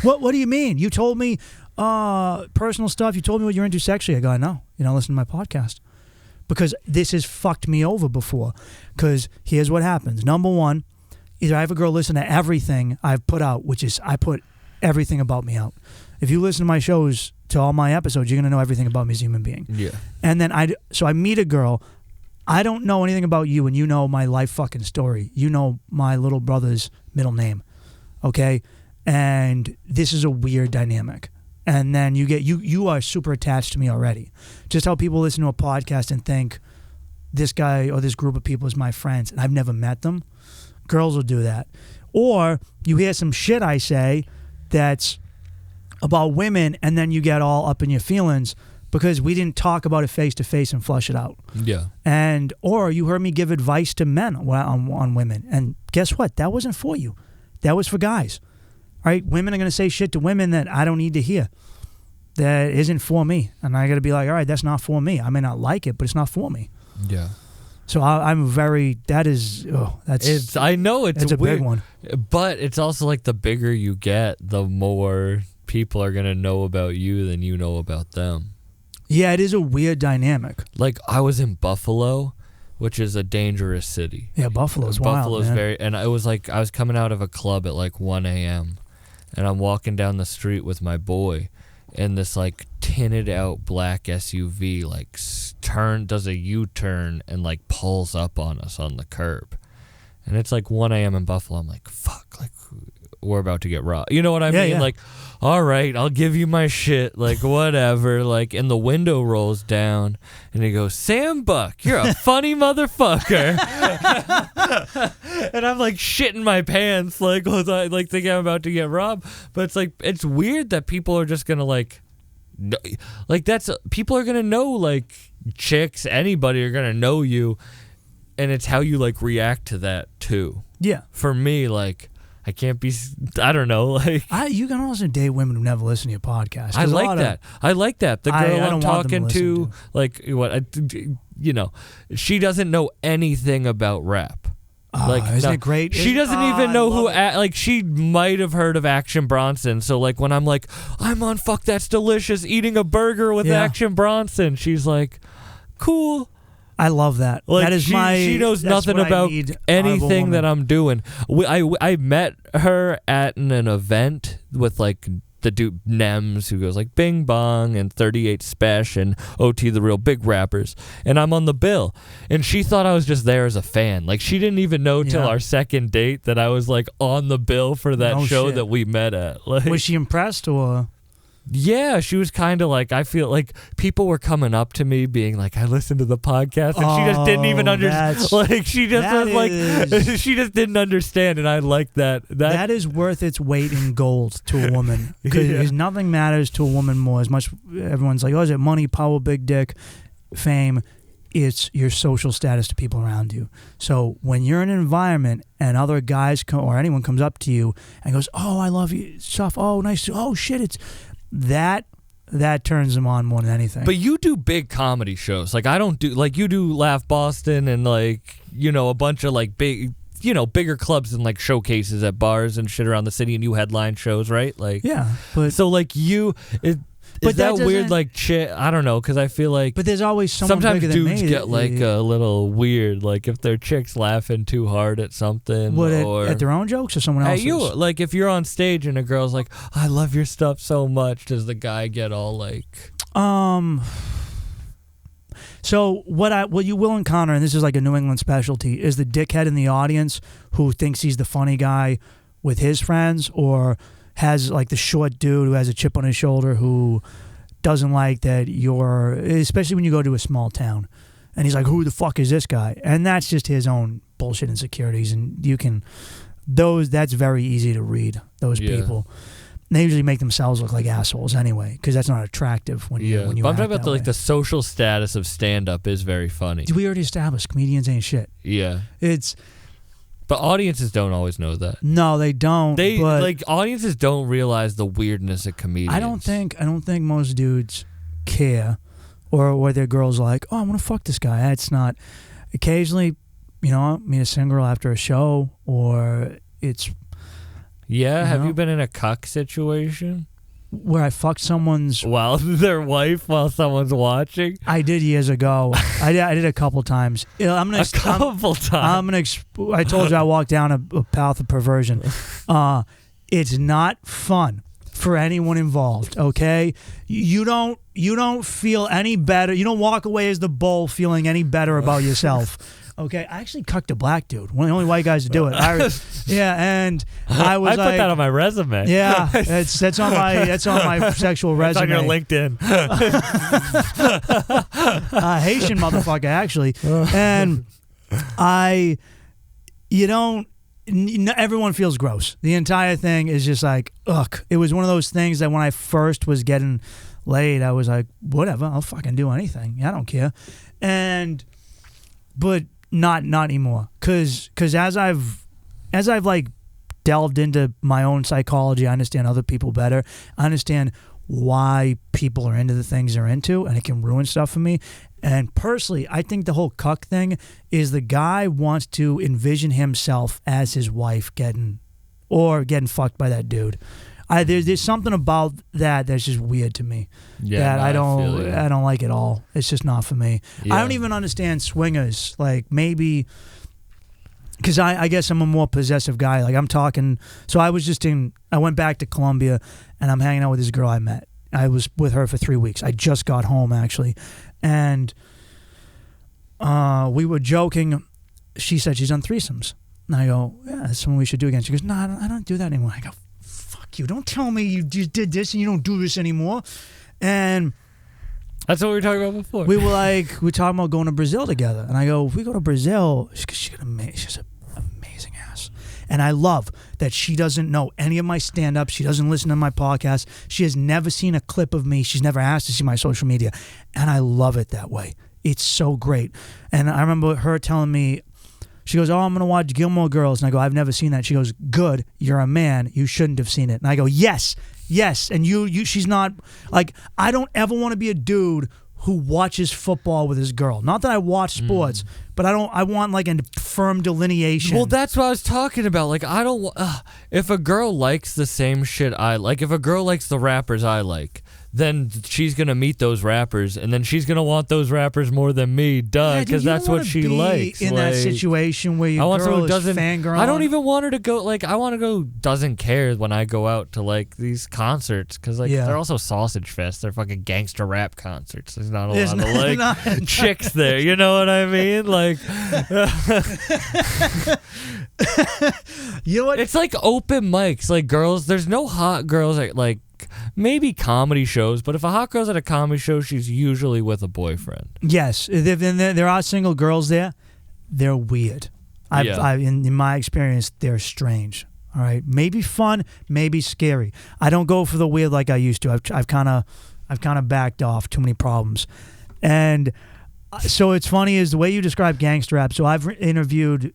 Speaker 2: What do you mean? You told me personal stuff. You told me what you're into sexually. I go, no, listen to my podcast. Because this has fucked me over before. Because here's what happens. Number one, either I have a girl listen to everything I've put out, which is I put everything about me out. If you listen to my shows, to all my episodes, you're going to know everything about me as a human being.
Speaker 3: Yeah.
Speaker 2: And then I meet a girl. I don't know anything about you, and you know my life fucking story. You know my little brother's middle name. Okay? And this is a weird dynamic. And then you are super attached to me already. Just how people listen to a podcast and think this guy or this group of people is my friends, and I've never met them. Girls will do that. Or you hear some shit I say that's about women, and then you get all up in your feelings because we didn't talk about it face to face and flush it out.
Speaker 3: Yeah.
Speaker 2: And or you heard me give advice to men on women, and guess what? That wasn't for you. That was for guys. All right? Women are going to say shit to women that I don't need to hear. That isn't for me, and I got to be like, all right, that's not for me. I may not like it, but it's not for me.
Speaker 3: Yeah.
Speaker 2: So I'm very. That is. Oh, that's.
Speaker 3: I know it's
Speaker 2: a
Speaker 3: weird,
Speaker 2: big one.
Speaker 3: But it's also like the bigger you get, the more people are gonna know about you than you know about them.
Speaker 2: Yeah, it is a weird dynamic.
Speaker 3: Like, I was in Buffalo which is a dangerous city.
Speaker 2: Yeah, Buffalo's wild,
Speaker 3: Buffalo's
Speaker 2: man.
Speaker 3: very, and it was like I was coming out of a club at like 1 a.m. and I'm walking down the street with my boy, and this like tinted out black SUV like does a U-turn and like pulls up on us on the curb, and it's like 1 a.m. in Buffalo. I'm like, fuck, like we're about to get robbed. You know what I mean?
Speaker 2: Yeah.
Speaker 3: Like, all right, I'll give you my shit, like whatever. Like, and the window rolls down, and he goes, "Sam Buck, you're a funny motherfucker." And I'm like shitting my pants, like thinking I'm about to get robbed. But it's like it's weird that people are just gonna like people are gonna know, like chicks, anybody are gonna know you, and it's how you like react to that too.
Speaker 2: Yeah.
Speaker 3: For me, like. I can't be. I don't know. Like
Speaker 2: You can also date women who never listen to your podcast.
Speaker 3: I like that. I like that. The girl
Speaker 2: I
Speaker 3: I'm
Speaker 2: don't want
Speaker 3: talking
Speaker 2: them to
Speaker 3: to,
Speaker 2: listen
Speaker 3: like what, she doesn't know anything about rap.
Speaker 2: Isn't it great?
Speaker 3: She doesn't even
Speaker 2: I
Speaker 3: know
Speaker 2: love
Speaker 3: who.
Speaker 2: it.
Speaker 3: Like she might have heard of Action Bronson. So like when I'm like, I'm on Fuck That's Delicious, eating a burger with
Speaker 2: Yeah.
Speaker 3: Action Bronson, she's like, cool.
Speaker 2: I love that.
Speaker 3: Like
Speaker 2: that is
Speaker 3: she knows
Speaker 2: that's
Speaker 3: nothing
Speaker 2: what I
Speaker 3: about
Speaker 2: need out of a
Speaker 3: anything that
Speaker 2: woman.
Speaker 3: I'm doing. I met her at an event with like the dude Nems, who goes like Bing Bong and 38 Spesh and OT the Real Big Rappers, and I'm on the bill, and she thought I was just there as a fan. Like she didn't even know till
Speaker 2: Yeah.
Speaker 3: our second date that I was like on the bill for that
Speaker 2: No
Speaker 3: show
Speaker 2: shit.
Speaker 3: that we met at. Like,
Speaker 2: Was she impressed or?
Speaker 3: yeah, she was kind of like, I feel like people were coming up to me being like, I listened to the podcast, and she just didn't even understand.
Speaker 2: that's-
Speaker 3: Like she just
Speaker 2: that
Speaker 3: was like,
Speaker 2: is-
Speaker 3: she just didn't understand, and I like that.
Speaker 2: That is worth its weight in gold to a woman. Because
Speaker 3: Yeah.
Speaker 2: nothing matters to a woman more. As much everyone's like, oh, is it money, power, big dick, fame? It's your social status to people around you. So when you're in an environment and other guys or anyone comes up to you and goes, oh, I love you, stuff. Oh, nice. Oh, shit. It's that turns them on more than anything.
Speaker 3: But you do big comedy shows. Like I don't do, like you do Laugh Boston and like, a bunch of like big, bigger clubs and like showcases at bars and shit around the city, and you headline shows, right? Like,
Speaker 2: yeah, but
Speaker 3: so like is
Speaker 2: that
Speaker 3: that weird?
Speaker 2: doesn't-
Speaker 3: Like shit, I don't know, because I feel like
Speaker 2: there's always someone
Speaker 3: sometimes
Speaker 2: bigger than
Speaker 3: dudes
Speaker 2: me.
Speaker 3: get like a little weird, like if their chick's laughing too hard at something, or
Speaker 2: at their own jokes or someone
Speaker 3: at
Speaker 2: else's.
Speaker 3: you. Like if you're on stage and a girl's like, I love your stuff so much, does the guy get all like?
Speaker 2: So what you will encounter, and this is like a New England specialty, is the dickhead in the audience who thinks he's the funny guy with his friends, or has like the short dude who has a chip on his shoulder who doesn't like that you're, especially when you go to a small town, and he's like, who the fuck is this guy? And that's just his own bullshit insecurities, and that's very easy to read, those
Speaker 3: Yeah.
Speaker 2: people. They usually make themselves look like assholes anyway, because that's not attractive when you
Speaker 3: But I'm
Speaker 2: act
Speaker 3: talking about
Speaker 2: that way.
Speaker 3: the social status of stand-up is very funny.
Speaker 2: We already established comedians ain't shit.
Speaker 3: Yeah,
Speaker 2: It's
Speaker 3: but audiences don't always know that.
Speaker 2: no, they don't.
Speaker 3: They
Speaker 2: but
Speaker 3: like audiences don't realize the weirdness of comedians.
Speaker 2: I don't think most dudes care, or their girls like, oh, I want to fuck this guy. It's not. Occasionally, meet a single girl after a show, or it's
Speaker 3: Yeah, have
Speaker 2: know?
Speaker 3: you been in a cuck situation?
Speaker 2: where I fucked someone's.
Speaker 3: While their wife, while someone's watching?
Speaker 2: I did years ago. I did a couple times. I'm gonna.
Speaker 3: A couple times.
Speaker 2: I told you I walked down a path of perversion. It's not fun for anyone involved. Okay, you don't feel any better. You don't walk away as the bull feeling any better about yourself. Okay, I actually cucked a black dude. One of the only white guys to do it. And I was
Speaker 3: I put that on my resume.
Speaker 2: yeah, that's on my sexual
Speaker 3: It's
Speaker 2: resume.
Speaker 3: on your LinkedIn.
Speaker 2: Haitian motherfucker, actually. And everyone feels gross. The entire thing is just like, ugh. It was one of those things that when I first was getting laid, I was like, whatever, I'll fucking do anything. I don't care. But not anymore. Cause as I've like delved into my own psychology, I understand other people better. I understand why people are into the things they're into, and it can ruin stuff for me. And personally, I think the whole cuck thing is the guy wants to envision himself as his wife getting fucked by that dude. There's something about that's just weird to me.
Speaker 3: Yeah,
Speaker 2: that
Speaker 3: no,
Speaker 2: I
Speaker 3: feel you.
Speaker 2: don't like at all. It's just not for me.
Speaker 3: Yeah.
Speaker 2: I don't even understand swingers. Like maybe because I guess I'm a more possessive guy. Like I'm talking. So I went back to Colombia and I'm hanging out with this girl I met. I was with her for 3 weeks. I just got home actually, and we were joking. She said she's done threesomes. And I go, yeah, that's something we should do again. She goes, no, I don't do that anymore. I go, fuck you. Don't tell me you just did this and you don't do this anymore. And
Speaker 3: That's what we were talking about before.
Speaker 2: we were talking about going to Brazil together. And I go, if we go to Brazil, she's an amazing ass. And I love that she doesn't know any of my stand-up. She doesn't listen to my podcast. She has never seen a clip of me. She's never asked to see my social media. And I love it that way. It's so great. And I remember her telling me, she goes, oh, I'm going to watch Gilmore Girls. And I go, I've never seen that. She goes, good. You're a man. You shouldn't have seen it. And I go, yes. And she's not, like, I don't ever want to be a dude who watches football with his girl. Not that I watch sports, but I want like a firm delineation.
Speaker 3: Well, that's what I was talking about. Like, I don't, if a girl likes the same shit I like, if a girl likes the rappers I like, then she's going to meet those rappers, and then she's going to want those rappers more than me, because that's what she likes.
Speaker 2: In that situation where your girl is fangirl.
Speaker 3: I don't even want her to go, like, I want to go doesn't care when I go out to, like, these concerts, because, like, they're also sausage fest. They're fucking gangster rap concerts. There's not a lot of, like, chicks there, you know what I mean? Like,
Speaker 2: you know what?
Speaker 3: it's like open mics, like, girls, there's no hot girls at, like, maybe comedy shows, but if a hot girl's at a comedy show, she's usually with a boyfriend.
Speaker 2: Yes, there are single girls there. They're weird. In my experience, they're strange. All right, maybe fun, maybe scary. I don't go for the weird like I used to. I've kind of backed off. Too many problems, and so it's funny is the way you describe gangster rap. So I've interviewed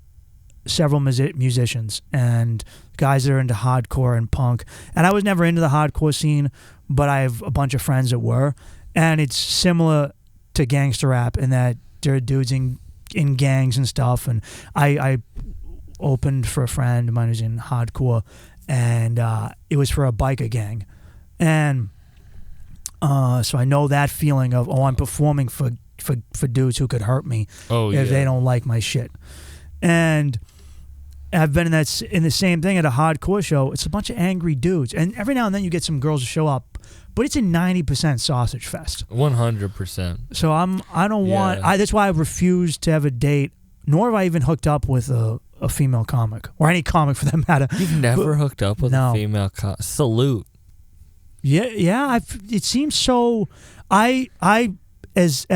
Speaker 2: several musicians and guys that are into hardcore and punk, and I was never into the hardcore scene, but I have a bunch of friends that were, and it's similar to gangster rap in that there are dudes in gangs and stuff, and I opened for a friend of mine who's in hardcore, and it was for a biker gang, and so I know that feeling of, I'm performing for dudes who could hurt me if they don't like my shit. And I've been in the same thing at a hardcore show. It's a bunch of angry dudes, and every now and then you get some girls to show up, but it's a 90% sausage fest.
Speaker 3: 100%.
Speaker 2: So I don't want. That's why I refuse to have a date, nor have I even hooked up with a female comic or any comic for that matter.
Speaker 3: You've never hooked up with a female comic? Salute.
Speaker 2: Yeah. It seems so. I as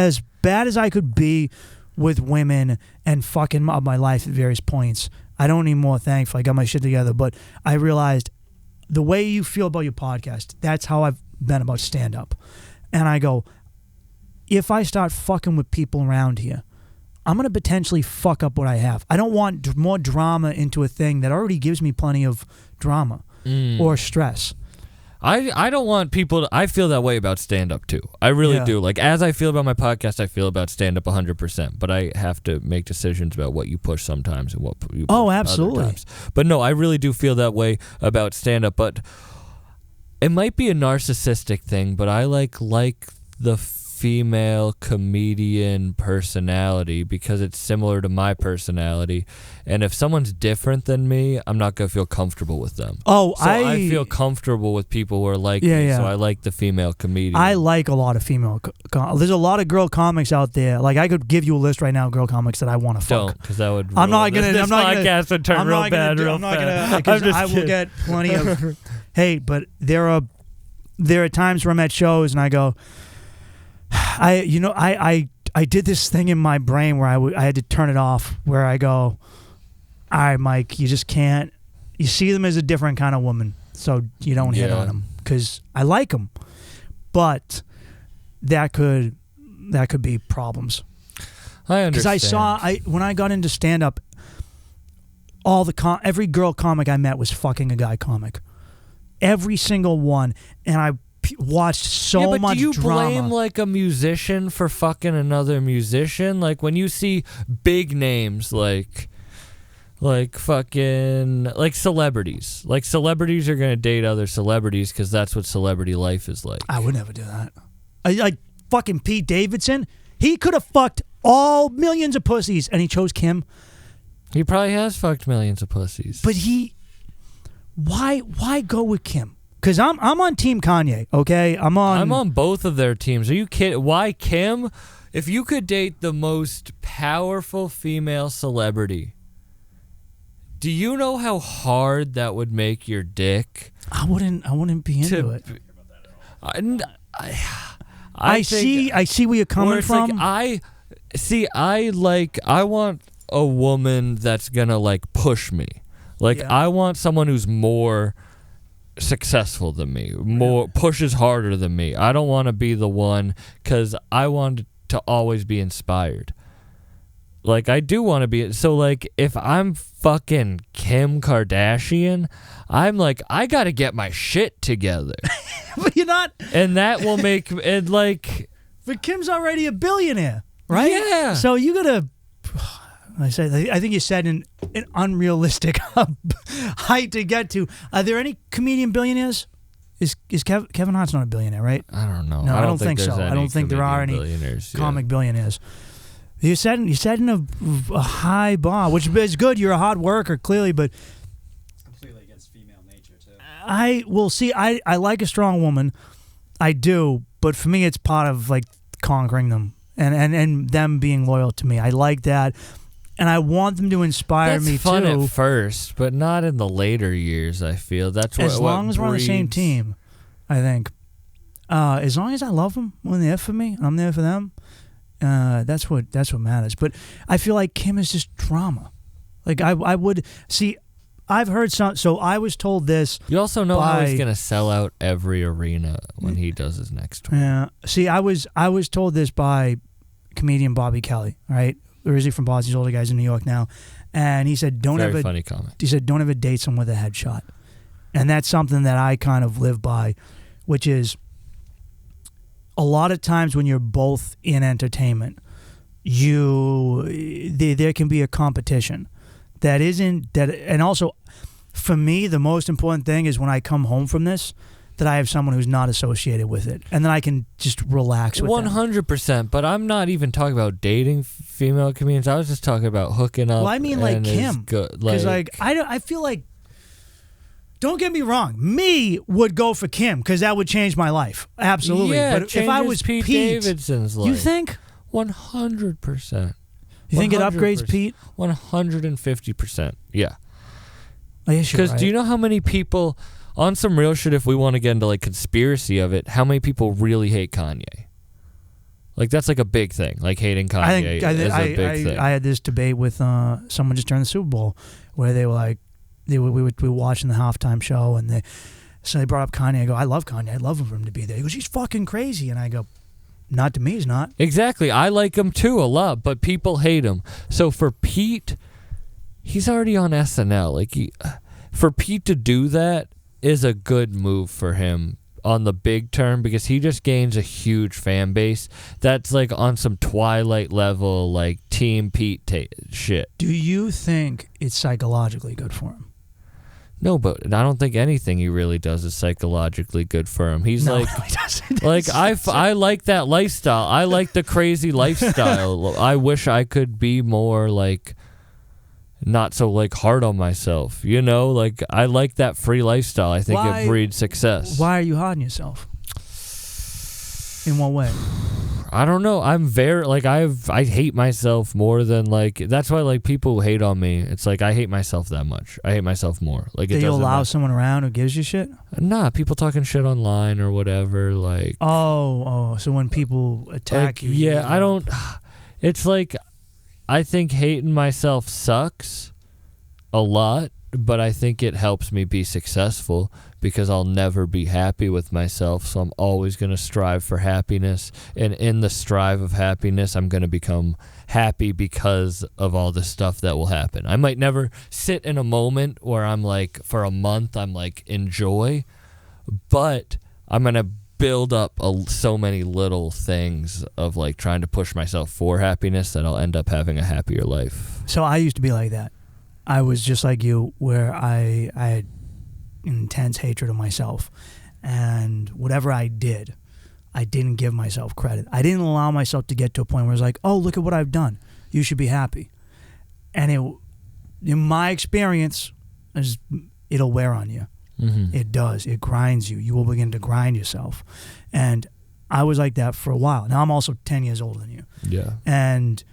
Speaker 2: bad as I could be with women and fucking up my life at various points, I don't need more, thankfully. I got my shit together, but I realized the way you feel about your podcast, that's how I've been about stand-up. And I go, if I start fucking with people around here, I'm going to potentially fuck up what I have. I don't want more drama into a thing that already gives me plenty of drama or stress.
Speaker 3: I don't want people to, I feel that way about stand-up too. I really do. Like, as I feel about my podcast, I feel about stand-up 100%. But I have to make decisions about what you push sometimes and what you push
Speaker 2: absolutely.
Speaker 3: other times. But no, I really do feel that way about stand-up. But it might be a narcissistic thing, but I like the female comedian personality because it's similar to my personality, and if someone's different than me, I'm not gonna feel comfortable with them. I feel comfortable with people who are like me, so I like the female comedian.
Speaker 2: I like a lot of female there's a lot of girl comics out there. Like, I could give you a list right now of girl comics that I want to fuck.
Speaker 3: Don't, because that would
Speaker 2: I'm not gonna
Speaker 3: this podcast would turn real bad real fast.
Speaker 2: Because I will get plenty of hate, but there are times where I'm at shows and I go, I did this thing in my brain where I had to turn it off, where I go, all right, Mike, you just can't. You see them as a different kind of woman, so you don't hit on them, because I like them, but that could be problems.
Speaker 3: I understand.
Speaker 2: Because when I got into stand up, every girl comic I met was fucking a guy comic, every single one, and I watched so much drama.
Speaker 3: Do you blame like a musician for fucking another musician? Like, when you see big names like Like fucking like celebrities. Like celebrities are gonna date other celebrities because that's what celebrity life is like.
Speaker 2: I would never do that. Like fucking Pete Davidson. He could have fucked all millions of pussies, and he chose Kim.
Speaker 3: He probably has fucked millions of pussies.
Speaker 2: But why go with Kim? Because I'm on Team Kanye. Okay, I'm on
Speaker 3: both of their teams. Are you kidding? Why Kim? If you could date the most powerful female celebrity, do you know how hard that would make your dick?
Speaker 2: I wouldn't be into it. I see where you're coming from.
Speaker 3: Like, I want a woman that's gonna like push me. Like I want someone who's more successful than me, more pushes harder than me. I don't want to be the one because I want to always be inspired. Like I do want to be. So like if I'm fucking Kim Kardashian, I'm like I gotta get my shit together.
Speaker 2: But you're not.
Speaker 3: And that will make it like.
Speaker 2: But Kim's already a billionaire, right?
Speaker 3: Yeah.
Speaker 2: So you gotta. I think you said an unrealistic height to get to. Are there any comedian billionaires? Is Kevin Hart's not a billionaire, right?
Speaker 3: I don't know.
Speaker 2: No, I don't think so. I don't think there are any comic billionaires. You're setting a high bar, which is good. You're a hard worker, clearly, but
Speaker 5: Completely against female nature too.
Speaker 2: I will see. I like a strong woman, I do, but for me, it's part of like conquering them and them being loyal to me. I like that. And I want them to inspire me too.
Speaker 3: That's fun at first, but not in the later years. I feel that's
Speaker 2: as long as we're on the same team. I think as long as I love them when they're there for me, I'm there for them. That's what matters. But I feel like Kim is just drama. Like I would see. I've heard some. So I was told this.
Speaker 3: You also know how he's gonna sell out every arena when he does his next tour.
Speaker 2: Yeah. See, I was told this by comedian Bobby Kelly. Right. Or is he from Boston? He's older guys in New York now, and he said, "Don't
Speaker 3: Very
Speaker 2: ever."
Speaker 3: Funny comment.
Speaker 2: He said, "Don't ever date someone with a headshot," and that's something that I kind of live by, which is a lot of times when you're both in entertainment, there can be a competition that isn't that, and also for me, the most important thing is when I come home from this, that I have someone who's not associated with it, and then I can just relax with
Speaker 3: 100%. But I'm not even talking about dating female comedians. I was just talking about hooking up.
Speaker 2: Well, I mean like Kim, because I feel like, don't get me wrong, me would go for Kim because that would change my life, absolutely.
Speaker 3: Yeah,
Speaker 2: but if I was
Speaker 3: Pete Davidson's life,
Speaker 2: you think
Speaker 3: 100%.
Speaker 2: You think it upgrades Pete?
Speaker 3: 150%. Yeah.
Speaker 2: Because
Speaker 3: do you know how many people? On some real shit, if we want to get into like conspiracy of it, how many people really hate Kanye? Like that's like a big thing. Like hating Kanye is a big thing.
Speaker 2: I had this debate with someone just during the Super Bowl where they were like, we were watching the halftime show and they brought up Kanye. I go, I love Kanye. I'd love for him to be there. He goes, he's fucking crazy. And I go, not to me, he's not.
Speaker 3: Exactly. I like him too a lot, but people hate him. So for Pete, he's already on SNL. Like for Pete to do that is a good move for him on the big term because he just gains a huge fan base that's like on some Twilight level like Team Pete shit.
Speaker 2: Do you think it's psychologically good for him?
Speaker 3: No, but I don't think anything he really does is psychologically good for him. He's like,
Speaker 2: he doesn't.
Speaker 3: Like I like that lifestyle. I like the crazy lifestyle. I wish I could be more like not so like hard on myself, you know, like I like that free lifestyle. I think it breeds success.
Speaker 2: Why are you hard on yourself? In what way?
Speaker 3: I don't know. I'm very like I hate myself more than like that's why like people who hate on me. It's like I hate myself that much. I hate myself more. Like
Speaker 2: do you allow someone around who gives you shit?
Speaker 3: Nah, people talking shit online or whatever. Like
Speaker 2: so when people attack you,
Speaker 3: yeah, I don't. It's like. I think hating myself sucks a lot, but I think it helps me be successful because I'll never be happy with myself. So I'm always going to strive for happiness. And in the strive of happiness, I'm going to become happy because of all the stuff that will happen. I might never sit in a moment where I'm like, for a month, I'm like, enjoy, but I'm going to build up so many little things of like trying to push myself for happiness that I'll end up having a happier life.
Speaker 2: So I used to be like that. I was just like you, where I had intense hatred of myself, and whatever I did, I didn't give myself credit. I didn't allow myself to get to a point where I was like, oh, look at what I've done. You should be happy. And in my experience, it'll wear on you.
Speaker 3: Mm-hmm.
Speaker 2: It does. It grinds you. You will begin to grind yourself. And I was like that for a while. Now I'm also 10 years older than you.
Speaker 3: Yeah.
Speaker 2: And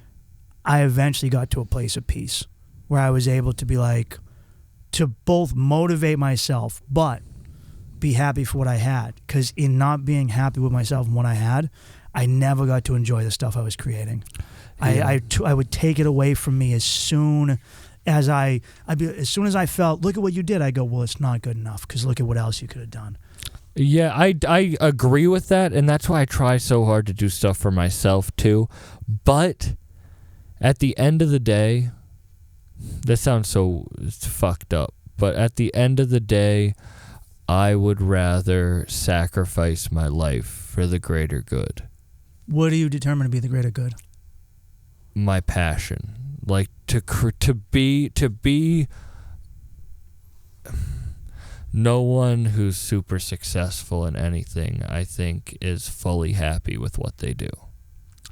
Speaker 2: I eventually got to a place of peace where I was able to be like, to both motivate myself, but be happy for what I had. Because in not being happy with myself and what I had, I never got to enjoy the stuff I was creating.
Speaker 3: Yeah.
Speaker 2: I would take it away from me as soon as as soon as I felt, look at what you did, I go, well, it's not good enough because look at what else you could have done.
Speaker 3: Yeah, I agree with that, and that's why I try so hard to do stuff for myself too. But at the end of the day, this sounds so fucked up, but at the end of the day, I would rather sacrifice my life for the greater good.
Speaker 2: What do you determine to be the greater good?
Speaker 3: My passion. Like to be no one who's super successful in anything, I think, is fully happy with what they do.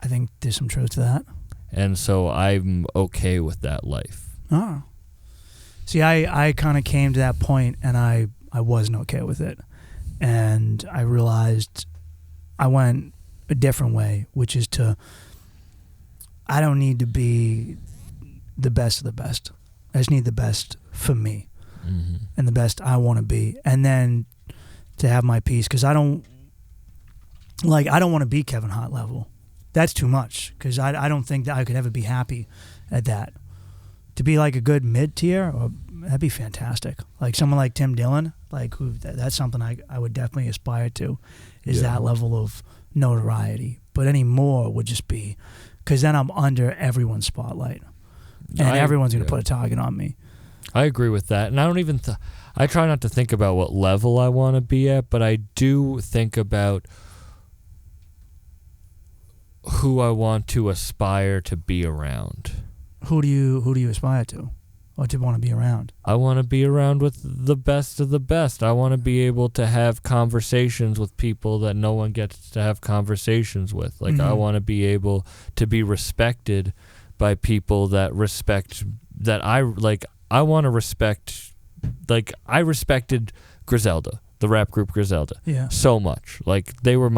Speaker 2: I think there's some truth to that.
Speaker 3: And so I'm okay with that life.
Speaker 2: Oh. See, I kind of came to that point and I wasn't okay with it. And I realized I went a different way, which is I don't need to be the best of the best. I just need the best for me.
Speaker 3: Mm-hmm.
Speaker 2: And the best I want to be, and then to have my peace, because I don't want to be Kevin Hart level. That's too much, because I don't think that I could ever be happy at that. To be like a good mid tier, that'd be fantastic. Like someone like Tim Dillon, like that's something I would definitely aspire to, is that level of notoriety. But any more would just be, because then I'm under everyone's spotlight, and everyone's going to put a target on me.
Speaker 3: I agree with that, and I don't even. I try not to think about what level I want to be at, but I do think about who I want to aspire to be around.
Speaker 2: Who do you aspire to, or to want to be around?
Speaker 3: I want to be around with the best of the best. I want to be able to have conversations with people that no one gets to have conversations with. Like I want to be able to be respected by people that respect that I like. I want to respect, like, I respected Griselda, the rap group Griselda, so much. Like, they were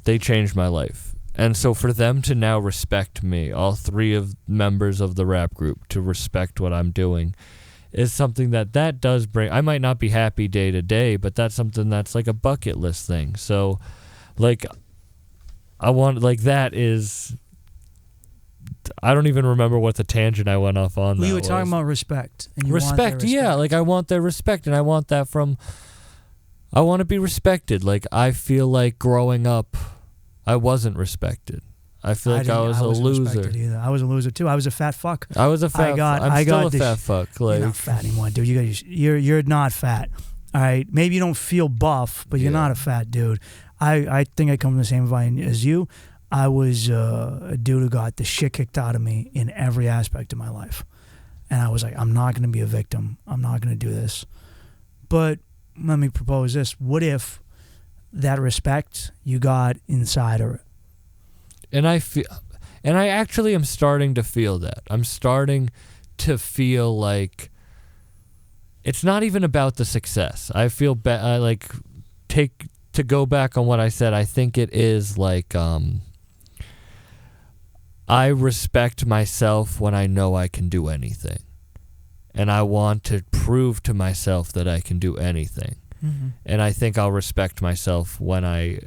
Speaker 3: they changed my life. And so for them to now respect me, all three of members of the rap group, to respect what I'm doing, is something that does bring, I might not be happy day to day, but that's something that's like a bucket list thing. So, like, I want, like, that is... I don't even remember what the tangent I went off on.
Speaker 2: You were talking about respect. And you
Speaker 3: respect,
Speaker 2: want their respect.
Speaker 3: like I want their respect, and I want that from. I want to be respected. Like I feel like growing up, I wasn't respected. I feel like I was a loser.
Speaker 2: Either. I was a loser too. I was a fat fuck.
Speaker 3: I was a fat. I'm still a fat fuck. Like
Speaker 2: you're not fat anymore, dude. You're not fat. All right. Maybe you don't feel buff, but you're not a fat dude. I think I come from the same vine as you. I was a dude who got the shit kicked out of me in every aspect of my life. And I was like, I'm not going to be a victim. I'm not going to do this. But let me propose this. What if that respect you got inside of it?
Speaker 3: And I actually am starting to feel that. I'm starting to feel like it's not even about the success. I feel to go back on what I said, I think it is like, I respect myself when I know I can do anything. And I want to prove to myself that I can do anything. Mm-hmm. And I think I'll respect myself when I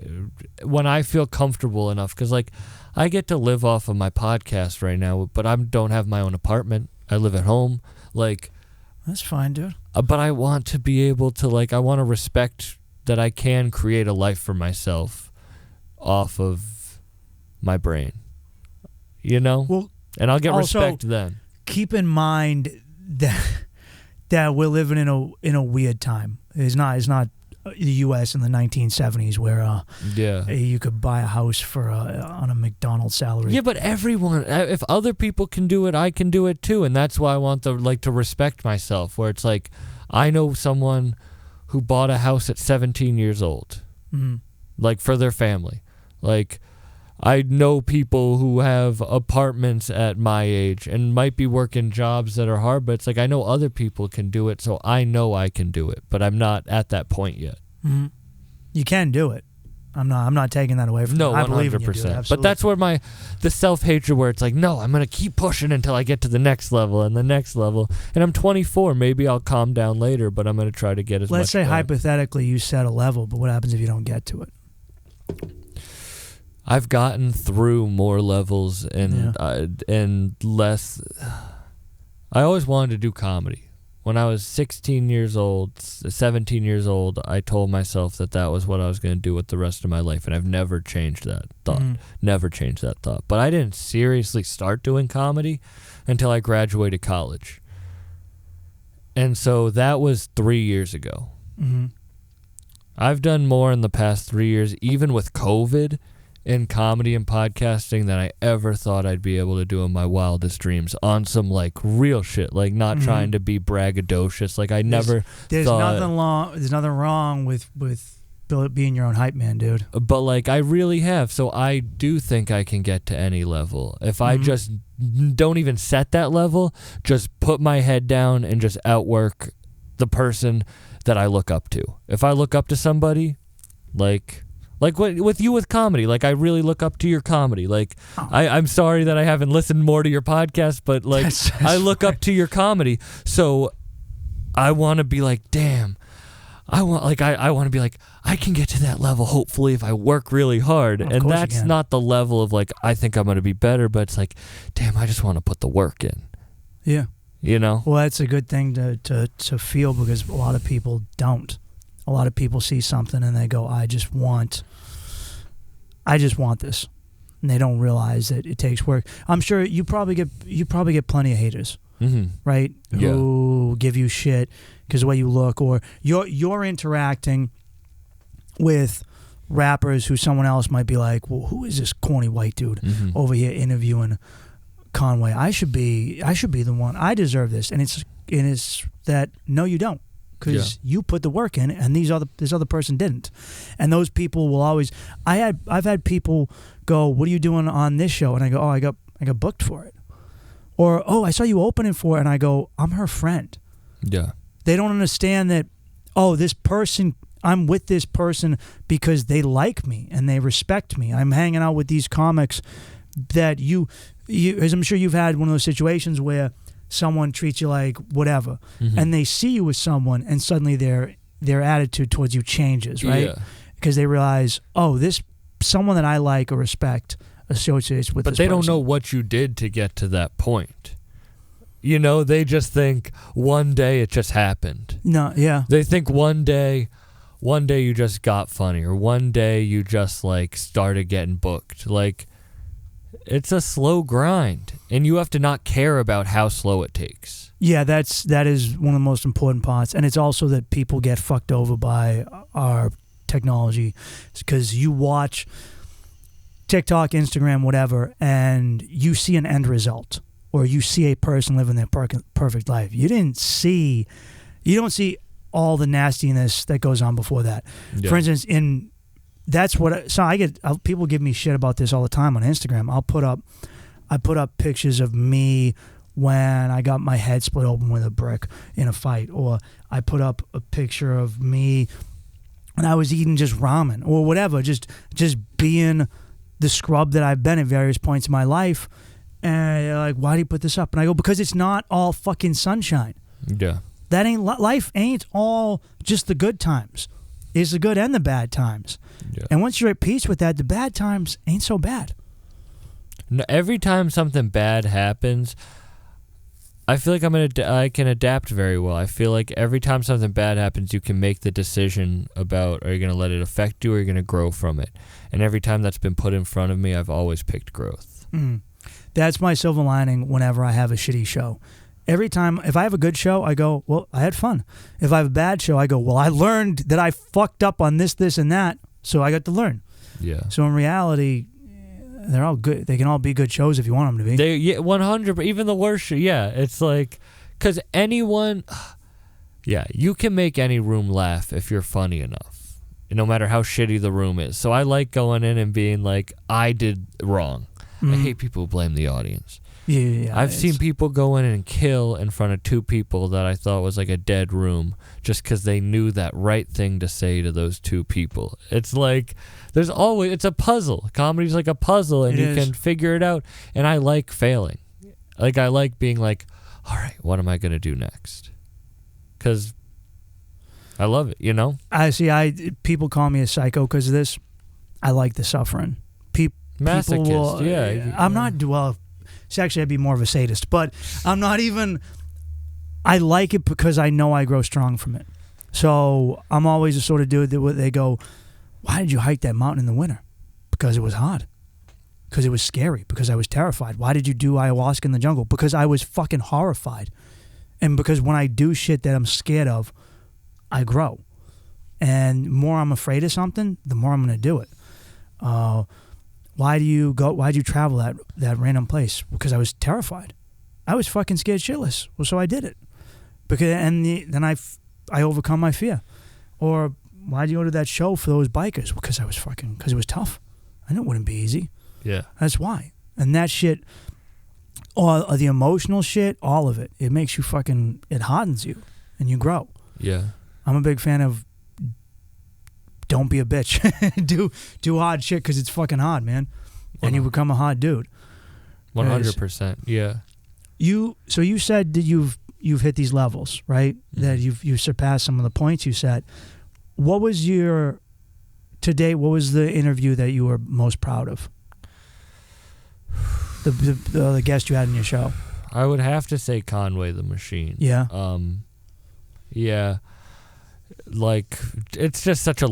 Speaker 3: feel comfortable enough. Because, like, I get to live off of my podcast right now, but I don't have my own apartment. I live at home. Like,
Speaker 2: that's fine, dude.
Speaker 3: But I want to be able to, like, I want to respect that I can create a life for myself off of my brain. You know?
Speaker 2: Well,
Speaker 3: and I'll get
Speaker 2: also,
Speaker 3: respect then.
Speaker 2: Keep in mind that we're living in a weird time. It's not the U.S. in the 1970s, where
Speaker 3: Yeah.
Speaker 2: you could buy a house for on a McDonald's salary.
Speaker 3: Yeah, but everyone, if other people can do it, I can do it too, and that's why I want to respect myself. Where it's like, I know someone who bought a house at 17 years old, like for their family. Like, I know people who have apartments at my age and might be working jobs that are hard, but it's like I know other people can do it, so I know I can do it, but I'm not at that point yet.
Speaker 2: Mm-hmm. You can do it. I'm not taking that away from you. I believe in you, dude,
Speaker 3: 100%.
Speaker 2: absolutely.
Speaker 3: But that's where the self-hatred, where it's like, no, I'm going to keep pushing until I get to the next level and the next level. And I'm 24. Maybe I'll calm down later, but I'm going to try to get as much.
Speaker 2: Let's say
Speaker 3: done.
Speaker 2: hypothetically you set a level, but what happens if you don't get to it?
Speaker 3: I've gotten through more levels and less. I always wanted to do comedy. When I was 17 years old, I told myself that was what I was going to do with the rest of my life, and I've never changed that thought. Never changed that thought. But I didn't seriously start doing comedy until I graduated college. And so that was 3 years ago.
Speaker 2: Mm-hmm.
Speaker 3: I've done more in the past 3 years, even with COVID, in comedy and podcasting than I ever thought I'd be able to do in my wildest dreams, on some like real shit, like not trying to be braggadocious. Like
Speaker 2: There's
Speaker 3: thought,
Speaker 2: nothing wrong with being your own hype man, dude.
Speaker 3: but like I really have. So I do think I can get to any level if I just don't even set that level, just put my head down and just outwork the person that I look up to. If I look up to somebody, like what with you with comedy, like I really look up to your comedy. Like I'm sorry that I haven't listened more to your podcast, but like I look up to your comedy. So I want to be like, damn, I want to be like, I can get to that level hopefully if I work really hard. And that's not the level of like I think I'm going to be better, but it's like, damn, I just want to put the work in.
Speaker 2: Yeah.
Speaker 3: You know?
Speaker 2: Well, that's a good thing to feel, because a lot of people don't. A lot of people see something and they go, I just want this, and they don't realize that it takes work. I'm sure you probably get plenty of haters, right?
Speaker 3: Yeah.
Speaker 2: Who give you shit because the way you look, or you're interacting with rappers who someone else might be like, well, who is this corny white dude over here interviewing Conway? I should be the one. I deserve this, and it's that no, you don't. Because you put the work in, and this other person didn't, and those people will always. I've had people go, "What are you doing on this show?" And I go, "Oh, I got booked for it," or "Oh, I saw you opening for it," and I go, "I'm her friend."
Speaker 3: Yeah. They
Speaker 2: don't understand that. Oh, this person, I'm with this person because they like me and they respect me. I'm hanging out with these comics that you, as I'm sure you've had one of those situations where someone treats you like whatever, and they see you with someone, and suddenly their attitude towards you changes, right? Because they realize, oh, this someone that I like or respect associates with.
Speaker 3: But
Speaker 2: this
Speaker 3: they
Speaker 2: person.
Speaker 3: don't know what you did to get to that point. You know, they just think one day it just happened.
Speaker 2: No, yeah.
Speaker 3: They think one day you just got funny, or one day you just like started getting booked. Like, it's a slow grind, and you have to not care about how slow it takes.
Speaker 2: Yeah, that is one of the most important parts, and it's also that people get fucked over by our technology, because you watch TikTok, Instagram, whatever, and you see an end result, or you see a person living their perfect life. You don't see all the nastiness that goes on before that. Yeah. For instance, people give me shit about this all the time on Instagram. I put up pictures of me when I got my head split open with a brick in a fight, or I put up a picture of me when I was eating just ramen or whatever, just being the scrub that I've been at various points in my life. And they're like, why do you put this up? And I go, because it's not all fucking sunshine.
Speaker 3: Yeah.
Speaker 2: Life ain't all just the good times. It's the good and the bad times. Yeah. And once you're at peace with that, the bad times ain't so bad.
Speaker 3: No, every time something bad happens, I feel like I can adapt very well. I feel like every time something bad happens, you can make the decision about, are you going to let it affect you, or are you going to grow from it? And every time that's been put in front of me, I've always picked growth.
Speaker 2: That's my silver lining whenever I have a shitty show, every time, if I have a good show, I go, well, I had fun. If I have a bad show, I go, well, I learned that I fucked up on this, and that, so I got to learn.
Speaker 3: Yeah.
Speaker 2: So in reality, they're all good. They can all be good shows if you want them to be.
Speaker 3: 100. Even the worst show. Yeah, it's like, because anyone, yeah, you can make any room laugh if you're funny enough, no matter how shitty the room is. So I like going in and being like, I did wrong. I hate people who blame the audience.
Speaker 2: Yeah,
Speaker 3: I've seen people go in and kill in front of two people that I thought was like a dead room just because they knew that right thing to say to those two people. It's like it's a puzzle. Comedy's like a puzzle, and you can figure it out. And I like failing. Like, I like being like, all right, what am I going to do next? Because I love it, you know?
Speaker 2: People call me a psycho because of this. I like the suffering.
Speaker 3: Masochist,
Speaker 2: I'm not, well... Actually, I'd be more of a sadist, but I'm not even. I like it because I know I grow strong from it. So I'm always the sort of dude that they go, "Why did you hike that mountain in the winter?" Because it was hard. Because it was scary. Because I was terrified. Why did you do ayahuasca in the jungle? Because I was fucking horrified. And because when I do shit that I'm scared of, I grow. And the more I'm afraid of something, the more I'm going to do it. Why'd you travel that random place? Because I was terrified. I was fucking scared shitless. Well, so I did it. Then I overcome my fear. Or why'd you go to that show for those bikers? Because it was tough. I knew it wouldn't be easy.
Speaker 3: Yeah.
Speaker 2: That's why. And that shit, or the emotional shit, all of it, it makes you it hardens you and you grow.
Speaker 3: Yeah. I'm
Speaker 2: a big fan of don't be a bitch. do hard shit because it's fucking hard, man. And you become a hard dude.
Speaker 3: 100%. Yeah.
Speaker 2: So you said that you've hit these levels, right? Mm-hmm. That you've surpassed some of the points you set. What was the interview that you were most proud of? The guest you had in your show.
Speaker 3: I would have to say Conway the Machine.
Speaker 2: Yeah.
Speaker 3: Yeah. Like, it's just such a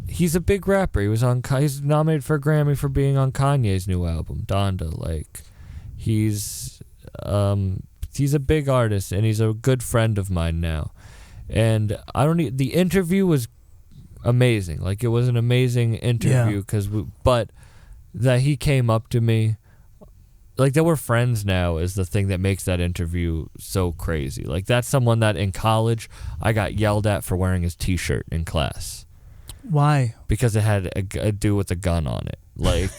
Speaker 3: he's a big rapper. He's nominated for a Grammy for being on Kanye's new album, Donda. Like, he's a big artist, and he's a good friend of mine now. And the interview was amazing. Like, it was an amazing interview but that he came up to me. Like, that we're friends now is the thing that makes that interview so crazy. Like, that's someone that in college I got yelled at for wearing his T-shirt in class.
Speaker 2: Why? Because
Speaker 3: it had a do with a gun on it. Like,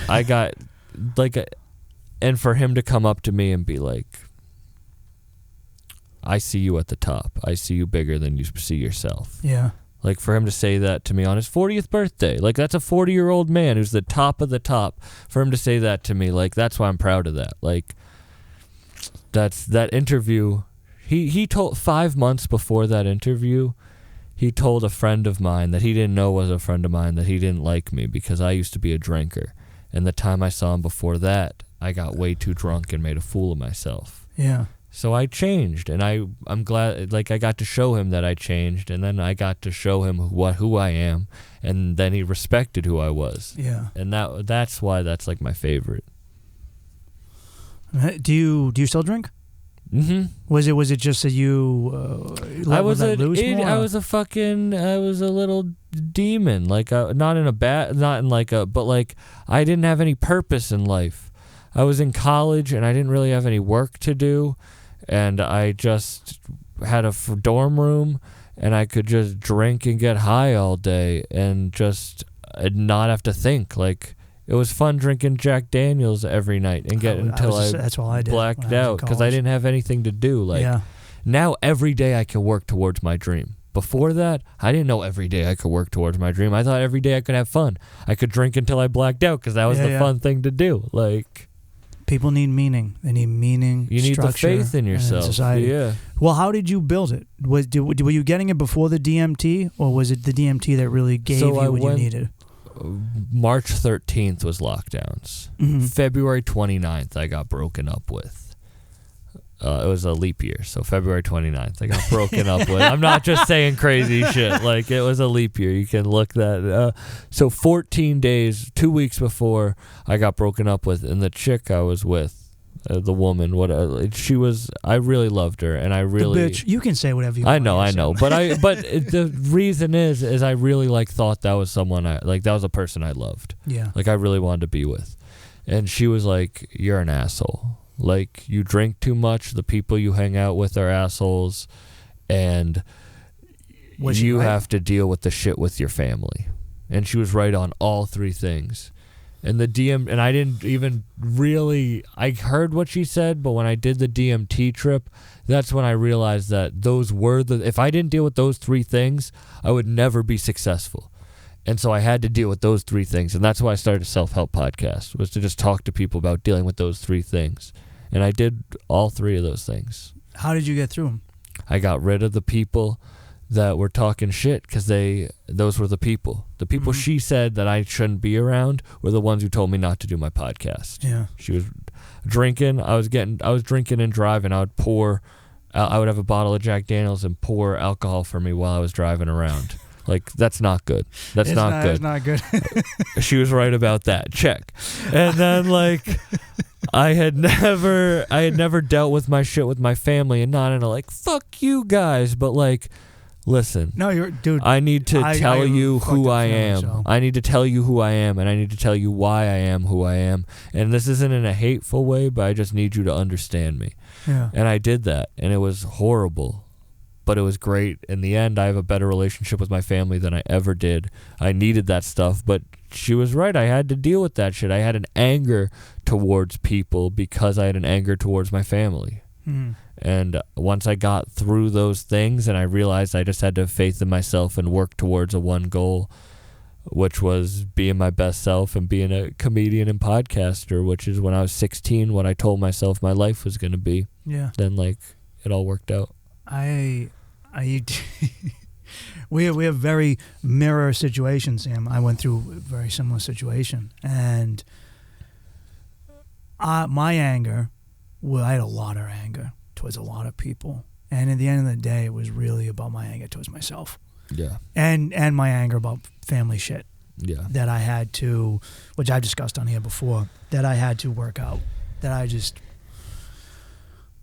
Speaker 3: I got and for him to come up to me and be like, I see you at the top. I see you bigger than you see yourself.
Speaker 2: Yeah.
Speaker 3: Like, for him to say that to me on his 40th birthday, like, that's a 40-year-old man who's the top of the top. For him to say that to me, like, that's why I'm proud of that. Like, that interview. He told 5 months before that interview, he told a friend of mine that he didn't know was a friend of mine that he didn't like me because I used to be a drinker. And the time I saw him before that, I got way too drunk and made a fool of myself.
Speaker 2: Yeah.
Speaker 3: So I changed, and I'm glad, like, I got to show him that I changed, and then I got to show him who I am, and then he respected who I was.
Speaker 2: Yeah.
Speaker 3: And that's why that's, like, my favorite.
Speaker 2: Do you still drink?
Speaker 3: Mm-hmm.
Speaker 2: Was it just that you
Speaker 3: I was a little demon, like, but like, I didn't have any purpose in life. I was in college, and I didn't really have any work to do. And I just had a dorm room, and I could just drink and get high all day and just not have to think. Like, it was fun drinking Jack Daniels every night and until I blacked out because I didn't have anything to do. Like, now every day I can work towards my dream. Before that, I didn't know every day I could work towards my dream. I thought every day I could have fun. I could drink until I blacked out because that was the fun thing to do. Like,
Speaker 2: people need meaning. They need meaning.
Speaker 3: You need the faith in yourself.
Speaker 2: Society.
Speaker 3: Yeah.
Speaker 2: Well, how did you build it? Were you getting it before the DMT, or was it the DMT that really gave you what you needed?
Speaker 3: March 13th was lockdowns. Mm-hmm. February 29th, I got broken up with. It was a leap year, so February 29th, I got broken up with. I'm not just saying crazy shit. Like, it was a leap year. You can look that. So 14 days, 2 weeks before I got broken up with, and the chick I was with, the woman. She was. I really loved her, and I really.
Speaker 2: The bitch. You can say whatever you
Speaker 3: I
Speaker 2: want.
Speaker 3: know, but the reason is I really thought that was someone that was a person I loved.
Speaker 2: Yeah.
Speaker 3: I really wanted to be with, and she was like, "You're an asshole. You drink too much. The people you hang out with are assholes, and you have to deal with the shit with your family." And she was right on all three things. And I didn't even really, I heard what she said, but when I did the DMT trip, that's when I realized that if I didn't deal with those three things, I would never be successful. And so I had to deal with those three things. And that's why I started a self-help podcast, was to just talk to people about dealing with those three things. And I did all three of those things.
Speaker 2: How did you get through them?
Speaker 3: I got rid of the people that were talking shit, because those were the people. The people she said that I shouldn't be around were the ones who told me not to do my podcast.
Speaker 2: Yeah.
Speaker 3: She was drinking. I was drinking and driving. I would have a bottle of Jack Daniels and pour alcohol for me while I was driving around. That's not good. That's not good.
Speaker 2: It's not good.
Speaker 3: She was right about that. Check. And then I had never dealt with my shit with my family, and not in a fuck you guys, but listen.
Speaker 2: No, dude.
Speaker 3: I need to tell you who I am.
Speaker 2: So.
Speaker 3: I need to tell you who I am, and I need to tell you why I am who I am. And this isn't in a hateful way, but I just need you to understand me.
Speaker 2: Yeah.
Speaker 3: And I did that, and it was horrible, but it was great. In the end, I have a better relationship with my family than I ever did. I needed that stuff, but she was right. I had to deal with that shit. I had an anger towards people because I had an anger towards my family.
Speaker 2: Mm.
Speaker 3: And once I got through those things, and I realized I just had to have faith in myself and work towards one goal, which was being my best self and being a comedian and podcaster, which is when I was 16, what I told myself my life was going to be.
Speaker 2: Yeah.
Speaker 3: Then it all worked out.
Speaker 2: We have very mirror situations, Sam. I went through a very similar situation, and my anger, I had a lot of anger towards a lot of people, and at the end of the day, it was really about my anger towards myself.
Speaker 3: Yeah.
Speaker 2: And my anger about family shit.
Speaker 3: Yeah.
Speaker 2: That I had to, which I've discussed on here before, that I had to work out, that I just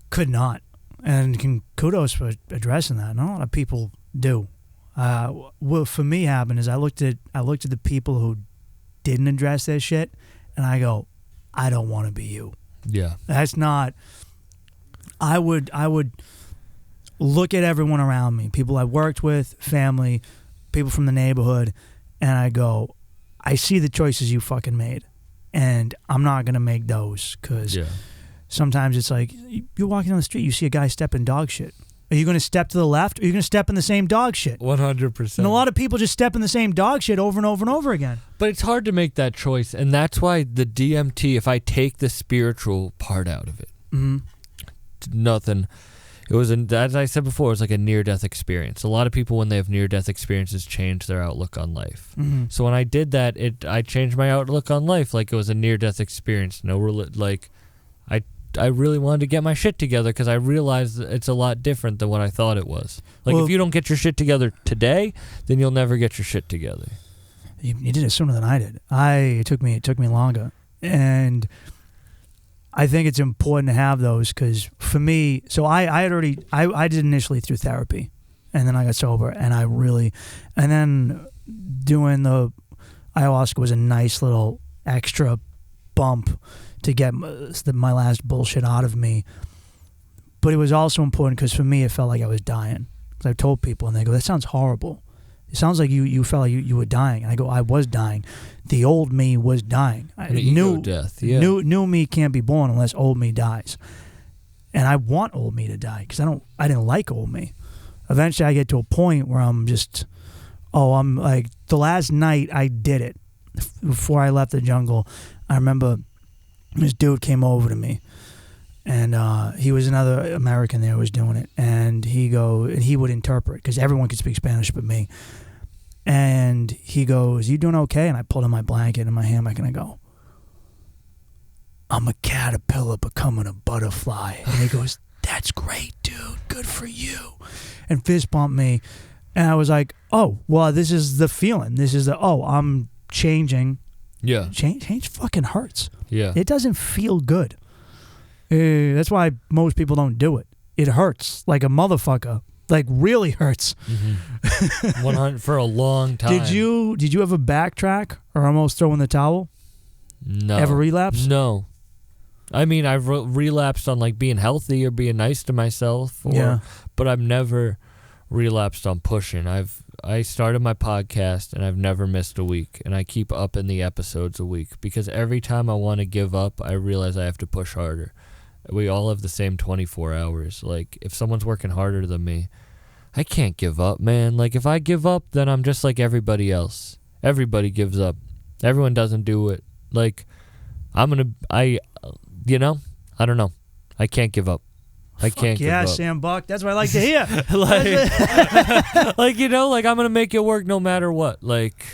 Speaker 2: could not. And kudos for addressing that. And a lot of people do. What for me happened is I looked at the people who didn't address their shit, and I go, I don't want to be you.
Speaker 3: Yeah.
Speaker 2: That's not. I would look at everyone around me, people I worked with, family, people from the neighborhood, and I go, I see the choices you fucking made, and I'm not gonna make those, because sometimes it's like you're walking down the street, you see a guy step in dog shit. Are you going to step to the left, or are you going to step in the same dog shit?
Speaker 3: 100%.
Speaker 2: And a lot of people just step in the same dog shit over and over and over again.
Speaker 3: But it's hard to make that choice, and that's why the DMT, if I take the spiritual part out of it, nothing. It was, as I said before, it was like a near-death experience. A lot of people, when they have near-death experiences, change their outlook on life.
Speaker 2: Mm-hmm.
Speaker 3: So when I did that, I changed my outlook on life like it was a near-death experience. I really wanted to get my shit together, because I realized it's a lot different than what I thought it was. If you don't get your shit together today, then you'll never get your shit together.
Speaker 2: You did it sooner than I did. It took me longer, and I think it's important to have those, because for me, so I did initially through therapy, and then I got sober, and then doing the ayahuasca was a nice little extra bump to get my last bullshit out of me. But it was also important because for me it felt like I was dying. Because I told people, and they go, that sounds horrible. It sounds like you felt like you were dying. And I go, I was dying. The old me was dying.
Speaker 3: Ego death, yeah.
Speaker 2: New me can't be born unless old me dies. And I want old me to die, because I didn't like old me. Eventually I get to a point where I'm like, the last night I did it, before I left the jungle, I remember this dude came over to me, and he was another American there who was doing it, and he would interpret, because everyone could speak Spanish but me, and he goes, you doing okay? And I pulled in my blanket and my hammock, and I go, I'm a caterpillar becoming a butterfly. And he goes, that's great, dude, good for you, and fist bumped me, and I was like, oh, well, this is the feeling, I'm changing.
Speaker 3: Yeah.
Speaker 2: Change fucking hurts.
Speaker 3: Yeah.
Speaker 2: It doesn't feel good. That's why most people don't do it. It hurts like a motherfucker. Like really hurts.
Speaker 3: 100 for a long time.
Speaker 2: Did you ever backtrack or almost throw in the towel?
Speaker 3: No.
Speaker 2: Ever relapse?
Speaker 3: No. I mean, I've relapsed on like being healthy or being nice to myself, but I've never relapsed on pushing. I started my podcast and I've never missed a week, and I keep upping the episodes a week because every time I want to give up, I realize I have to push harder. We all have the same 24 hours. Like if someone's working harder than me, I can't give up, man. Like if I give up, then I'm just like everybody else. Everybody gives up. Everyone doesn't do it. Like I don't know. I can't give up. I can't give up.
Speaker 2: Sam Buck. That's what I like to hear.
Speaker 3: like, I'm going to make it work no matter what. Like,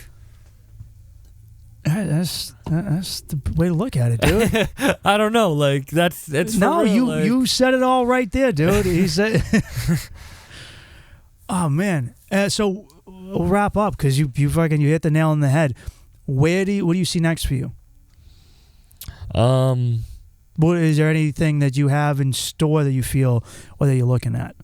Speaker 2: that's the way to look at it, dude.
Speaker 3: I don't know. Like, it's
Speaker 2: no,
Speaker 3: for real,
Speaker 2: you said it all right there, dude. He said, oh, man. So we'll wrap up because you hit the nail on the head. What do you see next for you? What is there anything that you have in store that you feel or that you're looking at?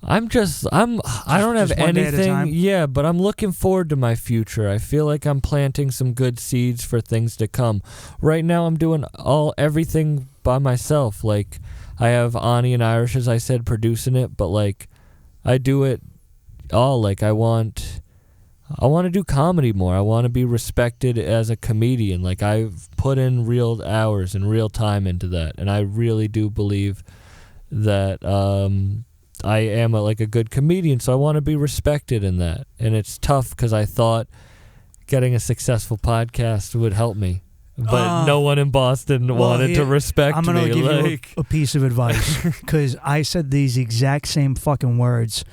Speaker 3: I don't have anything. Yeah, but I'm looking forward to my future. I feel like I'm planting some good seeds for things to come. Right now I'm doing everything by myself. Like I have Ani and Irish, as I said, producing it, but like I do it all. Like I want to do comedy more. I want to be respected as a comedian. Like I've put in real hours and real time into that, and I really do believe that I am a good comedian. So I want to be respected in that, and it's tough because I thought getting a successful podcast would help me, but no one in Boston wanted to respect me.
Speaker 2: I'm gonna give you a piece of advice because I said these exact same fucking words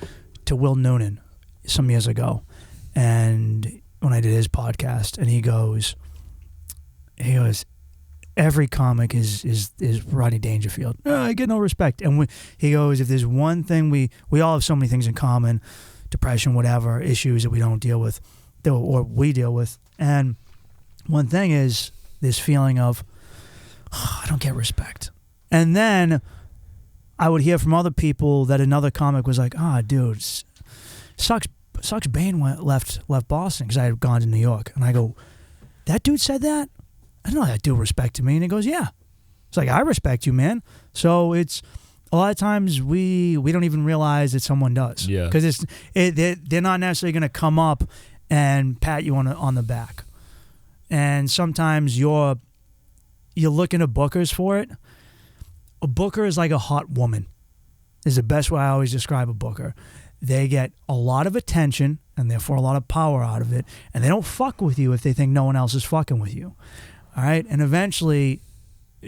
Speaker 2: to Will Noonan some years ago. And when I did his podcast, and he goes, every comic is Rodney Dangerfield. I get no respect. And he goes, if there's one thing we all have so many things in common, depression, whatever, issues that we don't deal with, or we deal with. And one thing is this feeling of, I don't get respect. And then I would hear from other people that another comic was like, dude, sucks Bain left Boston because I had gone to New York. And I go, that dude said that? I didn't know that dude respected me. And he goes, yeah. It's like, I respect you, man. So it's a lot of times we don't even realize that someone does.
Speaker 3: Yeah.
Speaker 2: Because they're not necessarily going to come up and pat you on the back. And sometimes you're looking at bookers for it. A booker is like a hot woman. Is the best way I always describe a booker. They get a lot of attention and therefore a lot of power out of it, and they don't fuck with you if they think no one else is fucking with you. All right, and eventually,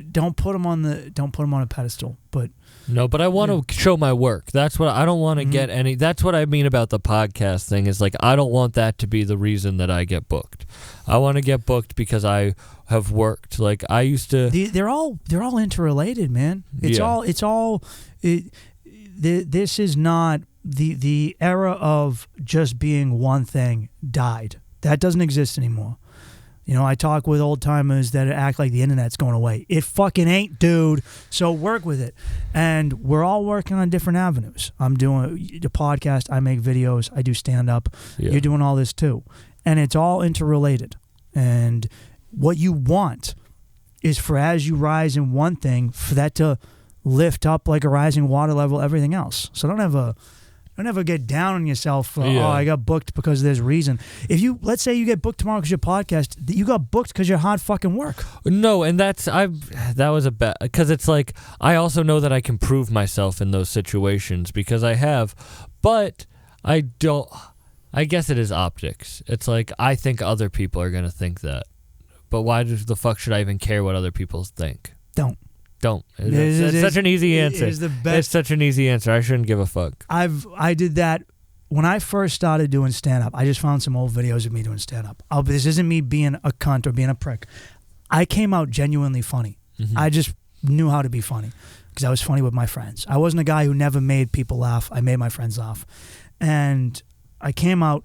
Speaker 2: don't put them on a pedestal. But
Speaker 3: no, but I want to show my work. That's what I don't want to get any. That's what I mean about the podcast thing. Is like I don't want that to be the reason that I get booked. I want to get booked because I have worked. Like I used to.
Speaker 2: They're all interrelated, man. This is not. The era of just being one thing died. That doesn't exist anymore. I talk with old timers that act like the internet's going away. It fucking ain't, dude. So work with it. And we're all working on different avenues. I'm doing the podcast. I make videos. I do stand up. Yeah. You're doing all this too. And it's all interrelated. And what you want is for as you rise in one thing, for that to lift up like a rising water level, everything else. So don't ever get down on yourself. I got booked because there's reason. Let's say you get booked tomorrow because your podcast, you got booked because you're hard fucking work.
Speaker 3: No, and that was a bet because it's like I also know that I can prove myself in those situations because I have, but I don't. I guess it is optics. It's like I think other people are gonna think that, but why the fuck should I even care what other people think?
Speaker 2: Don't.
Speaker 3: It's such an easy answer. It's such an easy answer. I shouldn't give a fuck.
Speaker 2: I did that when I first started doing stand-up. I just found some old videos of me doing stand-up. This isn't me being a cunt or being a prick. I came out genuinely funny. Mm-hmm. I just knew how to be funny because I was funny with my friends. I wasn't a guy who never made people laugh. I made my friends laugh. And I came out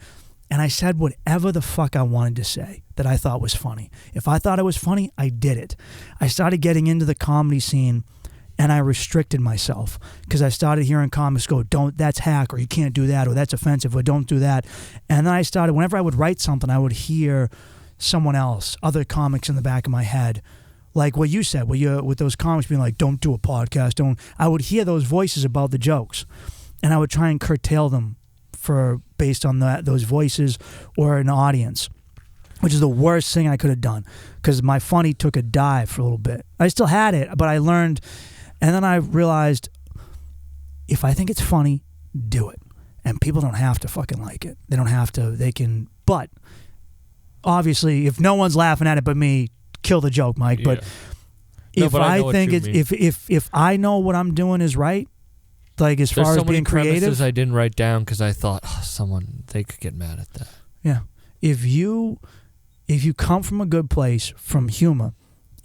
Speaker 2: and I said whatever the fuck I wanted to say that I thought was funny. If I thought it was funny, I did it. I started getting into the comedy scene, and I restricted myself because I started hearing comics go, "Don't, that's hack," or "You can't do that," or "That's offensive," or "Don't do that." And then I started, whenever I would write something, I would hear someone else, other comics in the back of my head, like what you said, with those comics being like, "Don't do a podcast." Don't. I would hear those voices about the jokes, and I would try and curtail them based on those voices or an audience, which is the worst thing I could have done because my funny took a dive for a little bit. I still had it, but I learned, and then I realized if I think it's funny, do it. And people don't have to fucking like it. They don't have to. They can, but obviously, if no one's laughing at it but me, kill the joke, Mike. But if I think it's if I know what I'm doing is right, like as far as being creative,
Speaker 3: premises I didn't write down because I thought they could get mad at that.
Speaker 2: Yeah, if you come from a good place, from humor,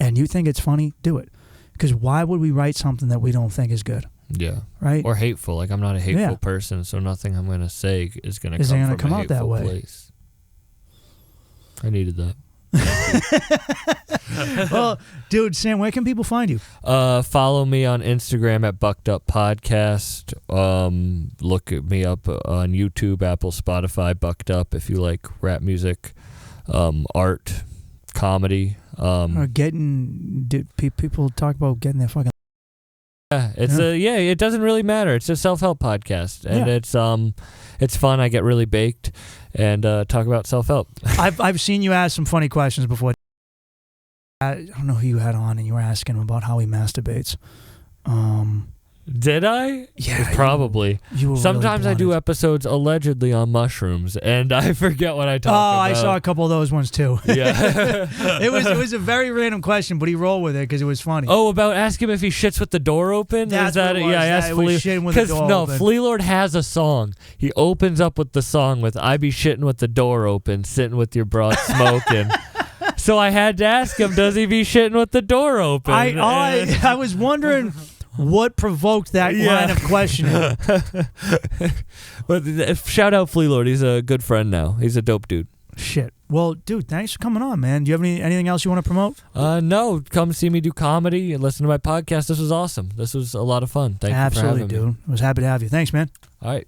Speaker 2: and you think it's funny, do it. Because why would we write something that we don't think is good?
Speaker 3: Yeah,
Speaker 2: right.
Speaker 3: Or hateful. Like I'm not a hateful person, so nothing I'm gonna say is gonna come out that way. Place. I needed that.
Speaker 2: Well, dude, Sam, where can people find you?
Speaker 3: Follow me on Instagram at Bucked Up Podcast. Look at me up on YouTube, Apple, Spotify, Bucked Up if you like rap music, art, comedy.
Speaker 2: Or people talk about getting their fucking.
Speaker 3: Yeah, it doesn't really matter. It's a self-help podcast, and it's fun. I get really baked and talk about self-help.
Speaker 2: I've seen you ask some funny questions before. I don't know who you had on, and you were asking him about how he masturbates.
Speaker 3: Did I?
Speaker 2: Yeah,
Speaker 3: probably.
Speaker 2: You were
Speaker 3: Sometimes
Speaker 2: really
Speaker 3: I do episodes allegedly on mushrooms, and I forget what I talk about.
Speaker 2: I saw a couple of those ones too.
Speaker 3: Yeah,
Speaker 2: it was a very random question, but he rolled with it because it was funny.
Speaker 3: Oh, about ask him if he shits with the door open.
Speaker 2: That's what it was.
Speaker 3: Yeah, I asked Flea.
Speaker 2: Because
Speaker 3: Flea Lord has a song. He opens up with the song with "I be shitting with the door open, sitting with your broad smoking." So I had to ask him, does he be shitting with the door open?
Speaker 2: I was wondering what provoked that line of questioning.
Speaker 3: But shout out Flea Lord. He's a good friend now. He's a dope dude.
Speaker 2: Shit. Well, dude, thanks for coming on, man. Do you have anything else you want to promote?
Speaker 3: No. Come see me do comedy and listen to my podcast. This was awesome. This was a lot of fun. Thank you for having me.
Speaker 2: Absolutely, dude. I was happy to have you. Thanks, man.
Speaker 3: All right.